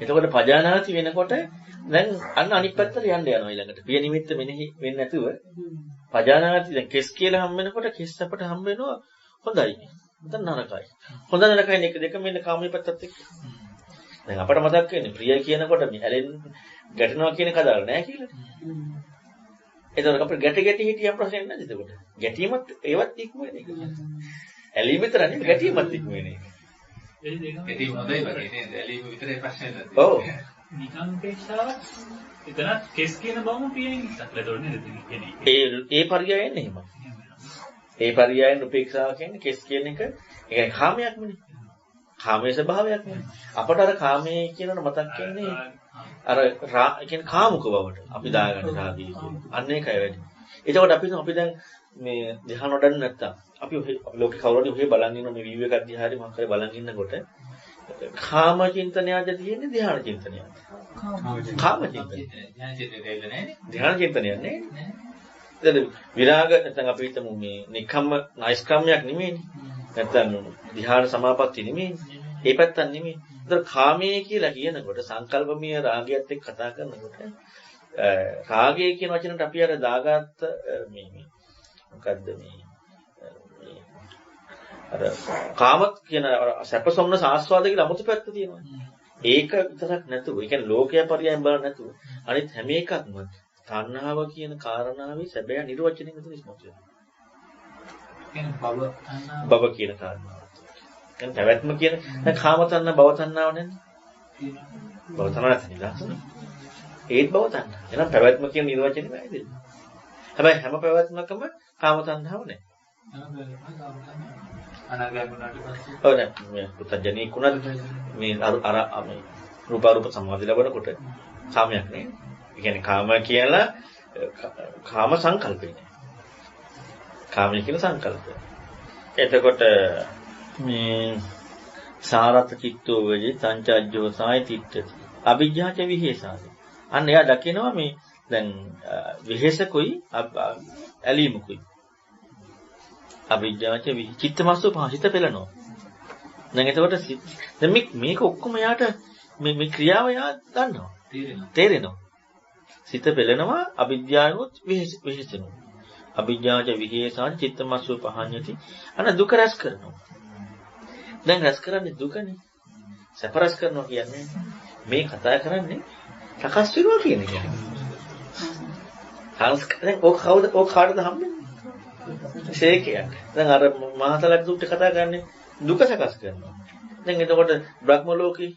S2: එතකොට පජානාති වෙනකොට දැන් අන්න අනිත් පැත්තට යන්න යනවා ඊළඟට. ප්‍රිය නිමිත්ත මෙනෙහි වෙන්නේ නැතුව පජානාති දැන් කෙස් කියලා හම් වෙනකොට කෙස් අපට හම් වෙනවා හොඳයි. නැත්නම් නරකයි. හොඳ නරකයි එක දෙක මෙන්න කාමයේ පැත්තත් එක්ක. දැන් අපට මතක් වෙන්නේ ප්‍රිය කියනකොට ඇලෙන් ගැටෙනවා කියන කතාව නෑ කියලා. ඒතකොට අපිට ගැටි හිටියම් ප්‍රශ්නයක් නැද්ද එතකොට? ගැටීමත් ඒවත් ඉක්ම වෙන එක. ඇලීම විතර නෙවෙයි ගැටීමත් ඉක්ම වෙන එක.
S3: ඒ දෙකම
S4: ඒක හොඳයි වගේ නේද? ඇලීම විතරේ ප්‍රශ්නේ නැද්ද?
S2: ඔව්.
S3: නිකන් පේක්ෂාවක් එතනත් කෙස් කියන බවම පියෙන් ඉස්සක් ලතොරනේ නේද කියන්නේ.
S2: ඒ පරියායන්නේ එහෙම. ඒ පරියායෙන් උපේක්ෂාව කියන්නේ කෙස් කියන එක ඒ කියන්නේ කාමයක්මනේ. කාමයේ ස්වභාවයක්නේ. අපට අර කාමයේ කියනකොට මතක් වෙන්නේ අර කියන්නේ කාමුක බවට අපි දාගන්න රාගය කියන්නේ. අන්න ඒකයි වැඩි. එතකොට අපි දැන් මේ ධ්‍යාන වඩන්නේ නැත්තම් අපි ලෝකේ කවුරුහරි ඔහේ බලන් ඉන්න මේ වීඩියෝ එකක් දිහා හරි මොකක් හරි බලන් ඉන්නකොට කාම චින්තනයද තියෙන්නේ ධ්‍යාන චින්තනයද? කාම චින්තනය. ධ්‍යාන චින්තනය නේ. දැන් විරාග නැත්නම් අපි හිතමු මේ නිකම්ම නයිස්කම්මයක් නෙමෙයිනේ. නැත්නම් ධ්‍යාන සමාපatti නෙමෙයි. ඒ පැත්තක් නෙමෙයි. ඒතර කාමයේ කියලා කියනකොට සංකල්පමීය රාගයත් එක්ක කතා කරනකොට රාගය කියන වචනට අපි අර දාගත්ත මේ මොකද්ද මේ අර කාමත් කියන සැපසොම්න සාස්වාද කියලා 아무තු පැත්ත තියෙනවා. ඒක විතරක් නැතුව, ඒ කියන්නේ ලෝකයේ පරියයන් බලන්න නැතුව අනිත් හැම එකක්ම තණ්හාව කියන කාරණාවේ සැබෑ නිර්වචනය මෙතන ඉස්මතු වෙනවා.
S3: කියන්නේ
S2: භව කියන කාරණාව. දැන් පැවැත්ම කියන දැන් කාම තණ්හා භව තණ්හාව නේද? භව තණ්හාව නිදහසනේ. ඒත් භව තණ්හා. එහෙනම් පැවැත්ම කියන නිර්වචනය වැරදිද? හැබැයි හැම පැවැත්මකම කාම තණ්හාව නැහැ.
S3: අනාගතනාට පස්සේ
S2: ඔව් නෑ මේ පුතජනීක උනත් මේ අර මේ රූපාරූප සමාධි ලැබනකොට කාමයක් නේ. ඒ කියන්නේ කාම කියලා කාම සංකල්පේ නේ. කාමයේ කියන සංකල්පය. එතකොට මේ සාරත චිත්තෝ වේජේ සංචාජ්ජෝ සාය තිට්ඨති. අවිජ්ජාච විහෙසාද. අන්න එයා දකිනවා මේ දැන් විහෙසකුයි ඇලීමකුයි. අවිජ්ජාච චිත්තමස්සෝ පහිත පෙළනවා. දැන් එතකොට දැන් මේක ඔක්කොම යාට මේ ක්‍රියාව යා දන්නවා. තේරෙනවා. සිත පෙළෙනවා අවිද්‍යාවනොත් විහිසෙනවා. අවිද්‍යාවච විහේසාච චිත්තමස්සෝ පහඤ්ඤති. අන දුක රැස් කරනවා. දැන් රැස් කරන්නේ දුකනේ. සැප රැස් කරනවා කියන්නේ මේ කතා කරන්නේ සකස් වෙනවා කියන එක. දැන් ඔක කවුද ඔක කාටද හම්බෙන්නේ? ශේකයක්. දැන් අර මහතලක් දුක්ට කතා කරන්නේ දුක සකස් කරනවා. දැන් එතකොට බ්‍රහ්ම ලෝකේ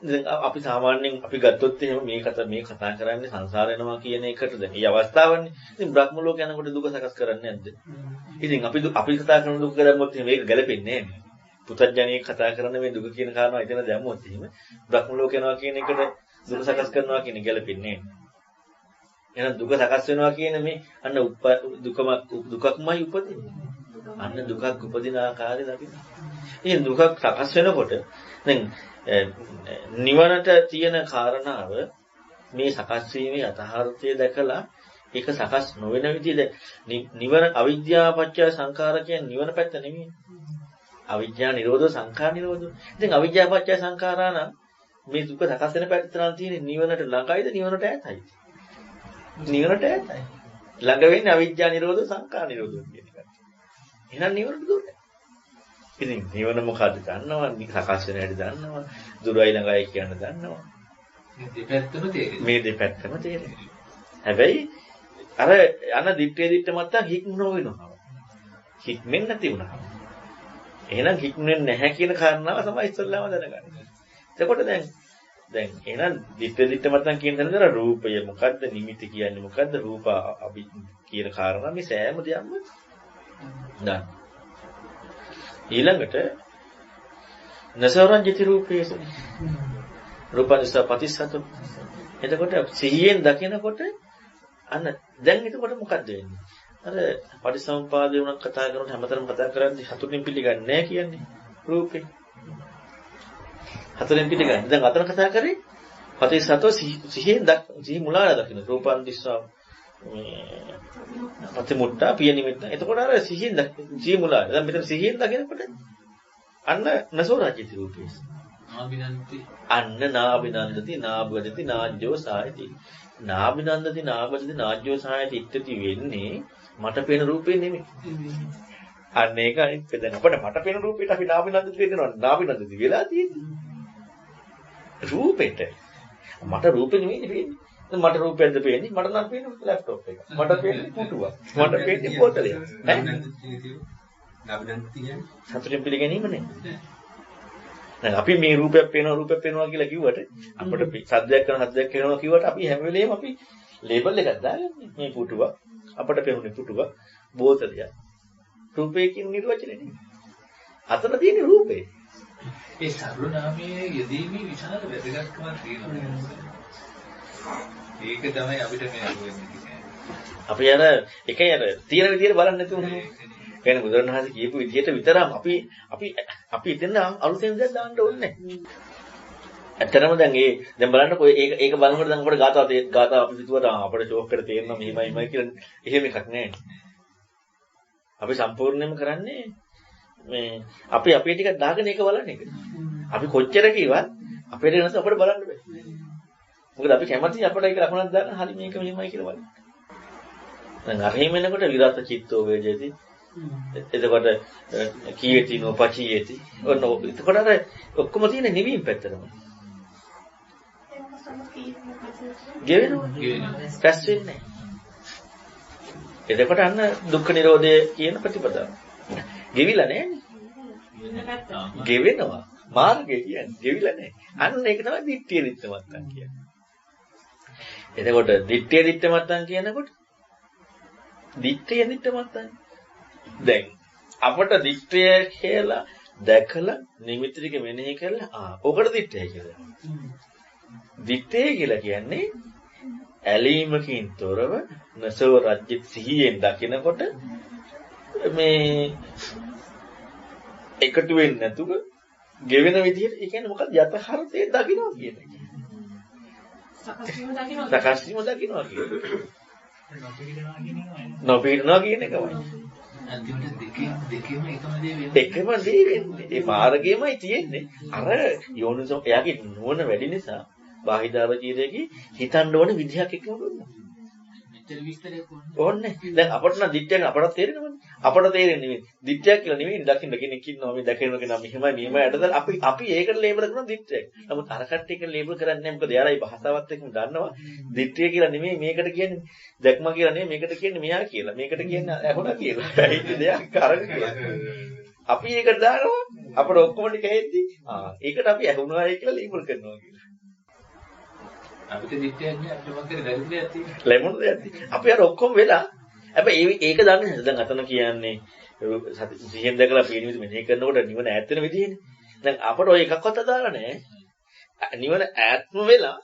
S2: දැන් අපි සාමාන්‍යයෙන් අපි ගත්තොත් එහෙම මේ කතා කරන්නේ සංසාර වෙනවා කියන එකට දැන් මේ අවස්ථාවන්නේ. ඉතින් බ්‍රහ්ම ලෝක යනකොට දුක සකස් කරන්නේ නැද්ද? ඉතින් අපි කතා කරන දුක කරමුත් මේක ගැලපෙන්නේ නැහැ. පුතඥයෙක් කතා කරන මේ දුක කියන කාරණා එතන දැම්මොත් එහෙම බ්‍රහ්ම ලෝක යනවා කියන එකට දුක සකස් කරනවා කියන ගැලපෙන්නේ නැහැ. එහෙනම් දුක සකස් වෙනවා කියන මේ අන්න දුකක්මයි උපදින්නේ. අන්න දුකක් උපදින ආකාරය දකින්න. ඉතින් දුකක් සකස් වෙනකොට දැන් නිවනට තියෙන කාරණාව මේ සකස් වීමේ යථාර්ථය දැකලා ඒක සකස් නොවන විදිහට නිවන අවිද්‍යාව පත්‍ය සංඛාර කියන නිවන පැත්ත නෙමෙයි. අවිද්‍යාව නිරෝධ සංඛාර නිරෝධ. ඉතින් අවිද්‍යාව පත්‍ය සංඛාරා නම් මේ දුක සකස් වෙන පැත්ත නම් තියෙන්නේ නිවනට ළඟයිද නිවනට ඈතයි. නිවනට ඈතයි. ළඟ වෙන්නේ අවිද්‍යාව නිරෝධ සංඛාර නිරෝධ කියන එක. එහෙනම් නිවනට දුරයි. ඉතින් නිවන මොකද්ද දන්නවා? සකස් වෙන හැටි දන්නවා. දුරයි ළඟයි කියන දන්නවා. මේ දෙපැත්තම තේරෙනවා. හැබැයි අර අන දිත්තේ මත්තන් හික්ම නොවෙනවා. හික්මෙන් නැති වුණා. එහෙනම් හික්මෙන් නැහැ කියන කාරණාව තමයි ඉස්සල්ලාම දැනගන්නේ. එතකොට දැන් එහෙනම් දිත්තේ මත්තන් කියන තැනදර රූපය මොකද්ද? නිමිති කියන්නේ මොකද්ද? රූප අපි කියන කාරණා මේ සෑම දෙයක්ම දන්න. ඊළඟට නසවරංජිති රූපේසු රූපනිස්ස පටිසතු. එතකොට සිහියෙන් දකිනකොට අන්න දැන් එතකොට මොකද්ද වෙන්නේ? අර පටිසම්පාදේ උනක් කතා කරනකොට හැමතරම කතා කරන්නේ හතුරින් පිළිගන්නේ නැහැ කියන්නේ රූපේ. හතුරින් පිළිගන්නේ. දැන් අතන කතා කරේ පටිසතු සිහියෙන් සිහි මුලාලා දකින්න රූපනිස්සා ප්‍රතිමුට්ටා පිය නිමිත්ත. එතකොට අර සිහිය මුලා. දැන් මෙතන සිහියෙන් දකිනකොට අන්න නසෝ රාජ්‍යති රූපේස.
S3: නාබිනන්ති.
S2: අන්න නාබිනන්දති නාබවදති නාජ්ජෝ සායති. නාබිනන්දති නාබවදති නාජ්ජෝ සායති ඉක්තති වෙන්නේ මට පේන රූපේ නෙමෙයි. අන්න ඒක අනිත් දැන් අපිට මට පේන රූපෙට අපි නාබිනන්දති කියනවා. නාබිනන්දති වෙලා තියෙන්නේ. රූපෙට. මට රූපෙ නෙමෙයි පේන්නේ. මට රූපෙන්ද පේන්නේ මට නම් පේන්නේ ලැප්ටොප් එක. මට පේන්නේ පුටුවක්. මට පේන්නේ බෝතලයක්. සතුටින් පිළිගැනීම නේ. දැන් අපි මේ රූපයක් පේනවා කියලා කිව්වට අපිට සද්දයක් කරනවා කිව්වට අපි හැම වෙලේම අපි ලේබල් එකක් දාගන්නේ. මේ පුටුවක් අපිට පේන්නේ පුටුවක් බෝතලයක්. රූපයකින් නිර්වචනය නෙමෙයි. අතන තියෙන රූපේ.
S3: ඒ සර්වනාමයේ යෙදීමේ විශාල වැදගත්කමක් තියෙනවා. ඒක තමයි අපිට මේ අහුවෙන්නේ.
S2: අපි අර එකයි අර තියෙන විදියට බලන්න නැතුනේ. කියන්නේ බුදුරණවහන්සේ කියපු විදියට විතරම අපි එතන අලුතෙන් දෙයක් දාන්න ඕනේ නැහැ. ඇත්තටම දැන් බලන්නකො ඒක බලනකොට දැන් අපිට ගාතාව අපි හිතුවට අපිට ෂෝක් එකට තේරෙනවා මෙහිමයි කියලා එහෙම එකක් නැහැ. අපි සම්පූර්ණයෙන්ම කරන්නේ මේ අපි අපේ ටිකක් දාගෙන ඒක බලන එක. අපි කොච්චර කිව්වත් අපේ දේ නැත්නම් අපිට බලන්න බෑ. මොකද අපි කැමති අපිට ඒක ලකුණක් දාන්න හරි මේක මෙහෙමයි කියලා බලන්න. දැන් අරහිම වෙනකොට විරත චිත්තෝ වේජති. එතකොට කීයති නොපචීයති. ඔන්න එතකොට අර ඔක්කොම තියෙන නිවීම පැත්තටම. ගෙවෙනවා. රැස් වෙන්නේ නැහැ. එතකොට අන්න දුක්ඛ නිරෝධය කියන ප්‍රතිපදාව. ගෙවිලා නැහැනේ. ගෙවෙනවා. මාර්ගය කියන්නේ ගෙවිලා නැහැ. අන්න ඒක තමයි දිට්ඨිය දිට්ඨමත්තන් කියන්නේ. එතකොට දිට්ඨිය දිට්ඨමත්තන් කියනකොට දිට්ඨිය දිට්ඨමත්තන්. දැන් අපට දිට්ඨිය කියලා දැකලා නිමිති ටික මෙනෙහි කරලා ඔකට දිට්ඨිය කියලා. දිට්ඨිය කියලා කියන්නේ ඇලීමකින් තොරව නසව රජ්‍ය සිහියෙන් දකිනකොට මේ එකතු වෙන්නේ නැතුව ගෙවෙන විදිහට ඒ කියන්නේ මොකක්ද යථාර්ථයේ දකින්නවා කියන එක. සකස් වීම දකින්නවා කියන එක. නොපිරනවා කියන එකමයි.
S3: අන්තිමට දෙකේම
S2: එකම දේ වෙන්නේ. ඒ මාර්ගයමයි තියෙන්නේ. අර යෝනිසෝ එයාගේ නුවණ වැඩි නිසා බාහිදාවචීරයේ හිතන්න ඕනේ විදිහක් එක්කම දුන්නා.
S3: මෙච්චර විස්තරයක්
S2: ඕනේ. දැන් අපට නම් දිට්ඨියක් අපට තේරෙනවනේ. අපට තේරෙන්නේ නෙමෙයි. දිට්ඨියක් කියලා නෙමෙයි දකින්න කෙනෙක් ඉන්නවා මේ දැකේන කෙනා මෙහෙමයි ඇටදලා අපි ඒකට ලේබල් කරනවා දිට්ඨියක්. නමුත් අර කට්ටිය එක ලේබල් කරන්නේ නැහැ. මොකද එයාලා මේ භාෂාවත් එක්කම දන්නවා. දිට්ඨිය කියලා නෙමෙයි මේකට කියන්නේ. දැක්ම කියලා නෙමෙයි මේකට කියන්නේ මෙයා කියලා. මේකට කියන්නේ ඇහුණා කියලා. ඒක දෙයක් අරගෙන කියලා. අපි ඒකට දානවා. අපිට ඔක්කොම ටික හෙද්දි ඒකට අපි ඇහුණායි කියලා ලේබල් කරනවා කියලා.
S3: අපිට දිට්ඨියක් නෑ අපිට මොකද ලැබුණ දෙයක් තියෙන්නේ.
S2: ලැබුණ දෙයක් තියෙන්නේ. අපි අර ඔක්කොම වෙලා හැබැයි ඒක දන්නේ නැහැ. දැන් අතන කියන්නේ සිහියෙන් දැකලා පේන විදිහ මෙහෙ කරනකොට නිවන ඈත් වෙන විදිහනේ. දැන් අපට ඔය එකක්වත් අදාළ නැහැ. නිවන ඈත්ම වෙලා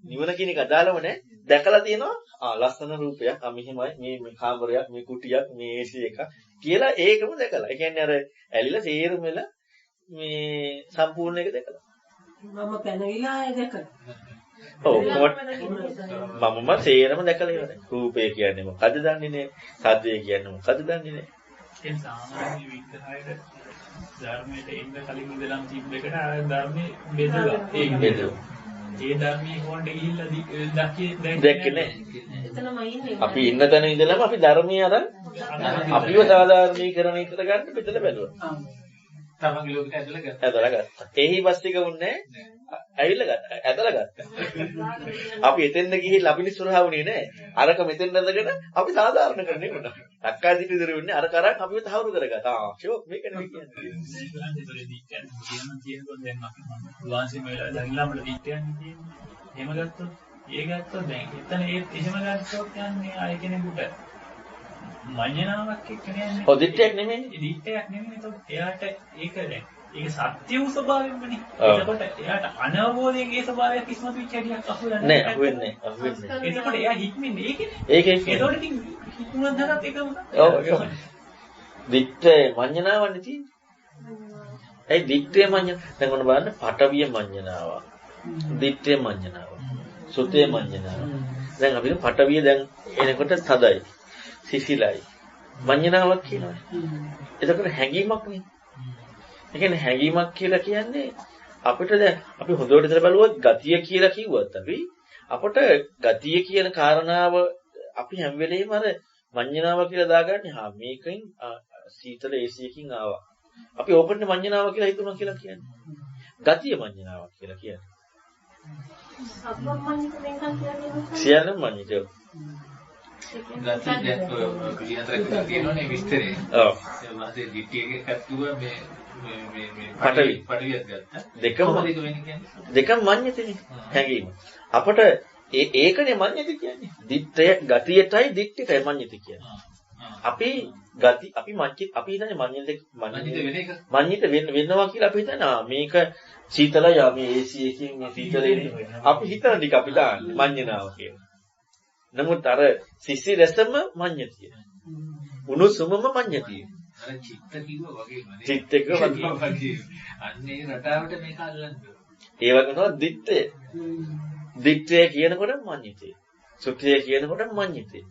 S2: නිවන කියන එක අදාළම නැහැ. දැකලා තියෙනවා ලස්සන රූපයක්. මෙහෙමයි මේ කාමරයක් මේ කුටියක් මේ AC එකක් කියලා ඒකම දැකලා. ඒ කියන්නේ අර ඇලිලා සේරම වෙලා මේ සම්පූර්ණ එක දැකලා.
S5: මම පැනවිලා දැකලා.
S2: ඔව් මම සේරම දැකලා ඉවරයි. රූපය කියන්නේ මොකද්ද දන්නේ නැහැ. සද්දය කියන්නේ මොකද්ද දන්නේ නැහැ.
S3: ඒ සාමාන්‍ය විග්‍රහයට ධර්මයට එන්න කලින් ඉඳලම තිබ්බෙකට ආ ධර්මයේ බෙදලා ඒ බෙදුවා. ඒ ධර්මයේ කොණ්ඩ ගිහිල්ලා
S2: දැක්කේ නැහැ.
S5: එතනම ඉන්නේ.
S2: අපි ඉන්න තැන ඉඳලම අපි ධර්මයේ අර අපිව සාධාරණීකරණය කරගන්න බෙදලා බැලුවා.
S3: තමන්ගේ ලෝකෙට
S2: ඇදලා ගත්තා. එහි බස්තික වුණේ ඇවිල්ලා ගත්තා. ඇදලා ගත්තා. අපි එතෙන්ද ගිහිල්ලා අපි ඉස්සරහා වුණේ නැහැ. අරක මෙතෙන් ඇදගෙන අපි සාධාරණ කරන්නේ වුණා. අක්කා දිටි ඉදිරි වෙන්නේ අර කරක් අපිව තහවුරු කරගත්තා. ෂෝ මේක නෙවෙයි කියන්නේ.
S3: එහෙම ගත්තොත් ඒ ගත්තොත් දැන් එතන එහෙම ගත්තොත් යන්නේ ආය කෙනෙකුට මඤ්ඤණාවක් එක්ක නෑනේ.
S2: ඔය දිට්ඨියක් නෙමෙයි.
S3: දිට්ඨියක් නෙමෙයි. ඒත් එයාට ඒක දැන් ඒක සත්‍ය වූ ස්වභාවයෙන්මනේ. එතකොට එයාට අනවබෝධයෙන් ඒ ස්වභාවයක් ඉස්මතු වෙච්ච හැටියක් අහුවෙන්නේ
S2: නෑ. අහුවෙන්නේ නැහැ.
S3: එතකොට එයා හික්මින්නේ ඒකනේ.
S2: ඒකේ
S3: ඒතකොට ඉතින් හික්මුණක් දාගත් එක මොකක්ද?
S2: ඔව් ඒක. දිට්ඨිය මඤ්ඤණාවන්නේ තියෙන්නේ. ඒ දිට්ඨිය මඤ්ඤ දැන් ඔන්න බලන්න පටවිය මඤ්ඤණාවක්. දිට්ඨිය මඤ්ඤණාවක්. සුතේ මඤ්ඤණාවක්. දැන් අපිට පටවිය දැන් එනකොට තදයි. සිසිලයි. මඤ්ඤණාවක් කියනවා. එතකොට හැඟීමක් නේ. ඒ කියන්නේ හැඟීමක් කියලා කියන්නේ අපිට දැන් අපි හොඳට ඉතල බලුවොත් ගතිය කියලා කිව්වත් අපට ගතිය කියන කාරණාව අපි හැම වෙලේම අර මඤ්ඤණාව කියලා දාගන්නේ මේකෙන් සීතල AC එකකින් ආවා. අපි ඕකට මඤ්ඤණාව කියලා හිතුණා කියලා කියන්නේ. ගතිය මඤ්ඤණාවක් කියලා කියන්නේ.
S5: සබ්බමඤ්ඤිත වෙනකන් කියන්නේ.
S2: සියල්ලම මඤ්ඤිතය.
S3: ගතිය දැන් පිළිහතරක් තියෙනවනේ විස්තරේ.
S2: ඔව්.
S3: ඒ මාසේ දිට්ඨිය එකක් කිව්වා මේ පටවියක් ගත්තා.
S2: දෙකම දෙකම මඤ්ඤිතනේ. හැඟීම. අපට ඒකනේ මඤ්ඤිත කියන්නේ. දිට්ඨය ගතියටයි දිට්ඨියටයි මඤ්ඤිත කියන්නේ. අපි හිතන්නේ මඤ්ඤිත වෙනවා කියලා අපි හිතනවා මේක සීතලයි මේ AC එකකින් මේ සීතලේ අපි හිතන ටික අපි දාන්නේ මඤ්ඤණාව කියලා. නමුත් අර සිසි රසම මඤ්ඤතිය. උණුසුමම මඤ්ඤතිය.
S3: අර චිත්ත කිව්වා වගේම නේ.
S2: චිත්ත කිව්වා වගේ.
S3: අන්නේ රටාවට මේක අල්ලන්න.
S2: ඒ වගේ නෝ දිත්තේ. දිත්තේ කියනකොට මඤ්ඤතිය. සුඛය කියනකොට මඤ්ඤතිය.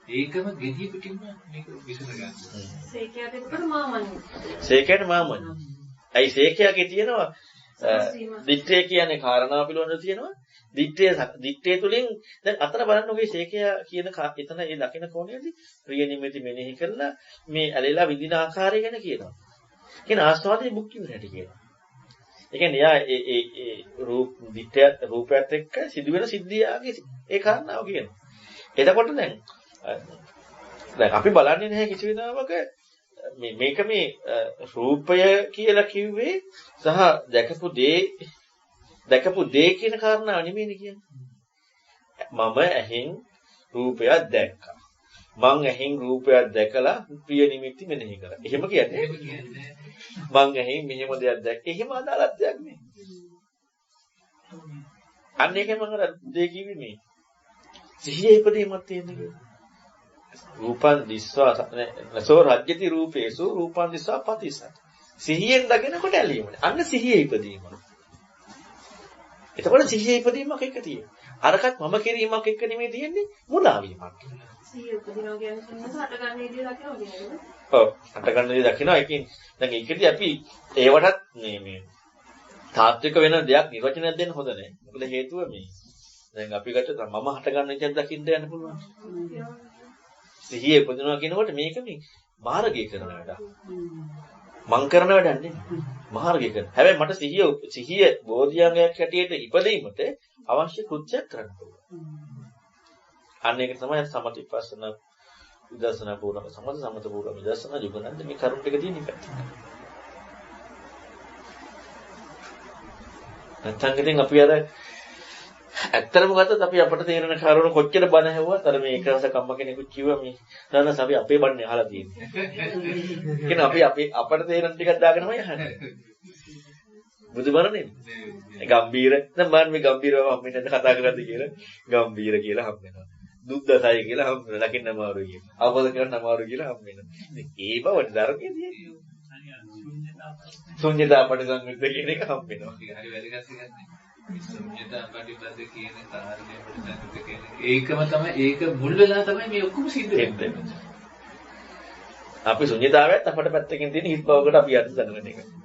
S3: ඒකම ගෙඩිය පිටින්ම මේක විසඳ ගන්න.
S5: සේකයට එක්කම මාමඤ්ඤ.
S2: සේකයට මාමඤ්ඤ. අයි සේකයගේ තියෙනවා දිත්තේ කියන්නේ කාරණා පිළිබඳව තියෙනවා. දිත්තේ තුලින් දැන් අතන බලන්න ඔගේ සේකය කියන එතන ඒ දකින්න කොහේදී ප්‍රිය නිමිති මෙනෙහි කරලා මේ ඇලෙලා විඳින ආකාරය ගැන කියනවා. කියන ආස්වාදයේ මුක්ති වෙනට කියනවා. ඒ කියන්නේ යා ඒ රූපයත් එක්ක සිදුවෙන සිද්ධියගේ ඒ කාරණාව කියනවා. එතකොට දැන් අපි බලන්නේ නැහැ කිසි වෙලාවක මේක මේ රූපය කියලා කිව්වේ සහ දැකපු දේ කියන කාරණාව නෙමෙයිනේ කියන්නේ. මම ඇහෙන් රූපයක් දැක්කා. මං ඇහෙන් රූපයක් දැකලා ප්‍රිය නිමිති මෙනෙහි කරා. එහෙම කියන්නේ මං ඇහෙන් මෙහෙම දෙයක් දැක්ක. එහෙම අදාළක් දෙයක් නෙමෙයි. අන්න ඒකම මම අර දෙය කිව්වේ මේ සිහියේ ඉපදීමක් තියෙනවා. රූපං දිස්වා නසෝ රජ්‍යති රූපේසු රූපං දිස්වා පතිසත්. සිහියෙන් දකිනකොට ඇලීමනේ. අන්න සිහියේ ඉපදීම. එතකොට සිහියේ ඉපදීමක් එක තියෙනවා. අරකට මම කිරීමක් එක්ක නෙමෙයි තියෙන්නේ මුලා වීමක්.
S5: සිහිය උපදිනවා කියන්නේ සම්මත හටගන්න විදිය දකිනවා කියන්නේ.
S2: ඔව් හටගන්න විදිය දකිනවා. ඒකෙන් දැන් ඒකෙදි අපි ඒවටත් මේ තාත්වික වෙන දෙයක් නිර්වචනයක් දෙන්න හොඳ නැහැ. මොකද හේතුව මේ දැන් අපි ගත්තොත් මම හට ගන්න විදිහට දකින්න යන්න පුළුවන්. සිහිය උපදිනවා කියනකොට මේක මේ මාර්ගය කරන වැඩක්. මං කරන වැඩක් නෙමෙයි. මාර්ගය කරන. හැබැයි මට සිහිය බෝධියංගයක් හැටියට ඉපදීමට අවශ්‍ය කෘත්‍යයක් කරන්න පුළුවන්. අන්න ඒක තමයි සමථ විපස්සනා විදර්ශනා පූර්ණ සමත පූර්ණ විදර්ශනා යුගනන්ද මේ කරුණ ටික තියෙන එක. නැත්නම් ඉතින් අපි අර ඇත්තටම ගත්තොත් අපි අපට තේරෙන කරුණ කොච්චර බණ ඇහුවත් අර මේ එකවස කම්ම කෙනෙකුත් කිව්වා මේ නනස අපි අපේ බන්නේ අහලා තියෙන්නේ. කියන්නේ අපි අපට තේරෙන ටිකක් දාගෙනමයි අහන්නේ. බුදුබණ නෙමෙයි. ගම්බීර දැන් මම මේ ගම්බීරව හම්බෙන්න කතා කරද්දී කියලා ගම්බීර කියලා හම්බෙනවා. දුක්දසයි කියලා හම්බෙනවා. ලකින්න අමාරුයි කියලා. අවබෝධ කරගන්න අමාරුයි කියලා හම්බෙනවා. ඉතින් ඒ බවට ධර්මයේ තියෙන්නේ. ශුන්‍යතා පරිසංයුක්ත කියන එක හම්බෙනවා.
S3: ඒක හරි වැදගත් එකක් නේ. ශුන්‍යතා පරිපද කියන කාරණේ පරිසංයුක්ත කියන්නේ ඒකම තමයි ඒක මුල් වෙලා තමයි මේ ඔක්කොම සිද්ධ වෙන්නේ.
S2: අපි ශුන්‍යතාවයත් අපට පැත්තකින් තියෙන හිස් බවකට අපි යන්න දඟලන එක.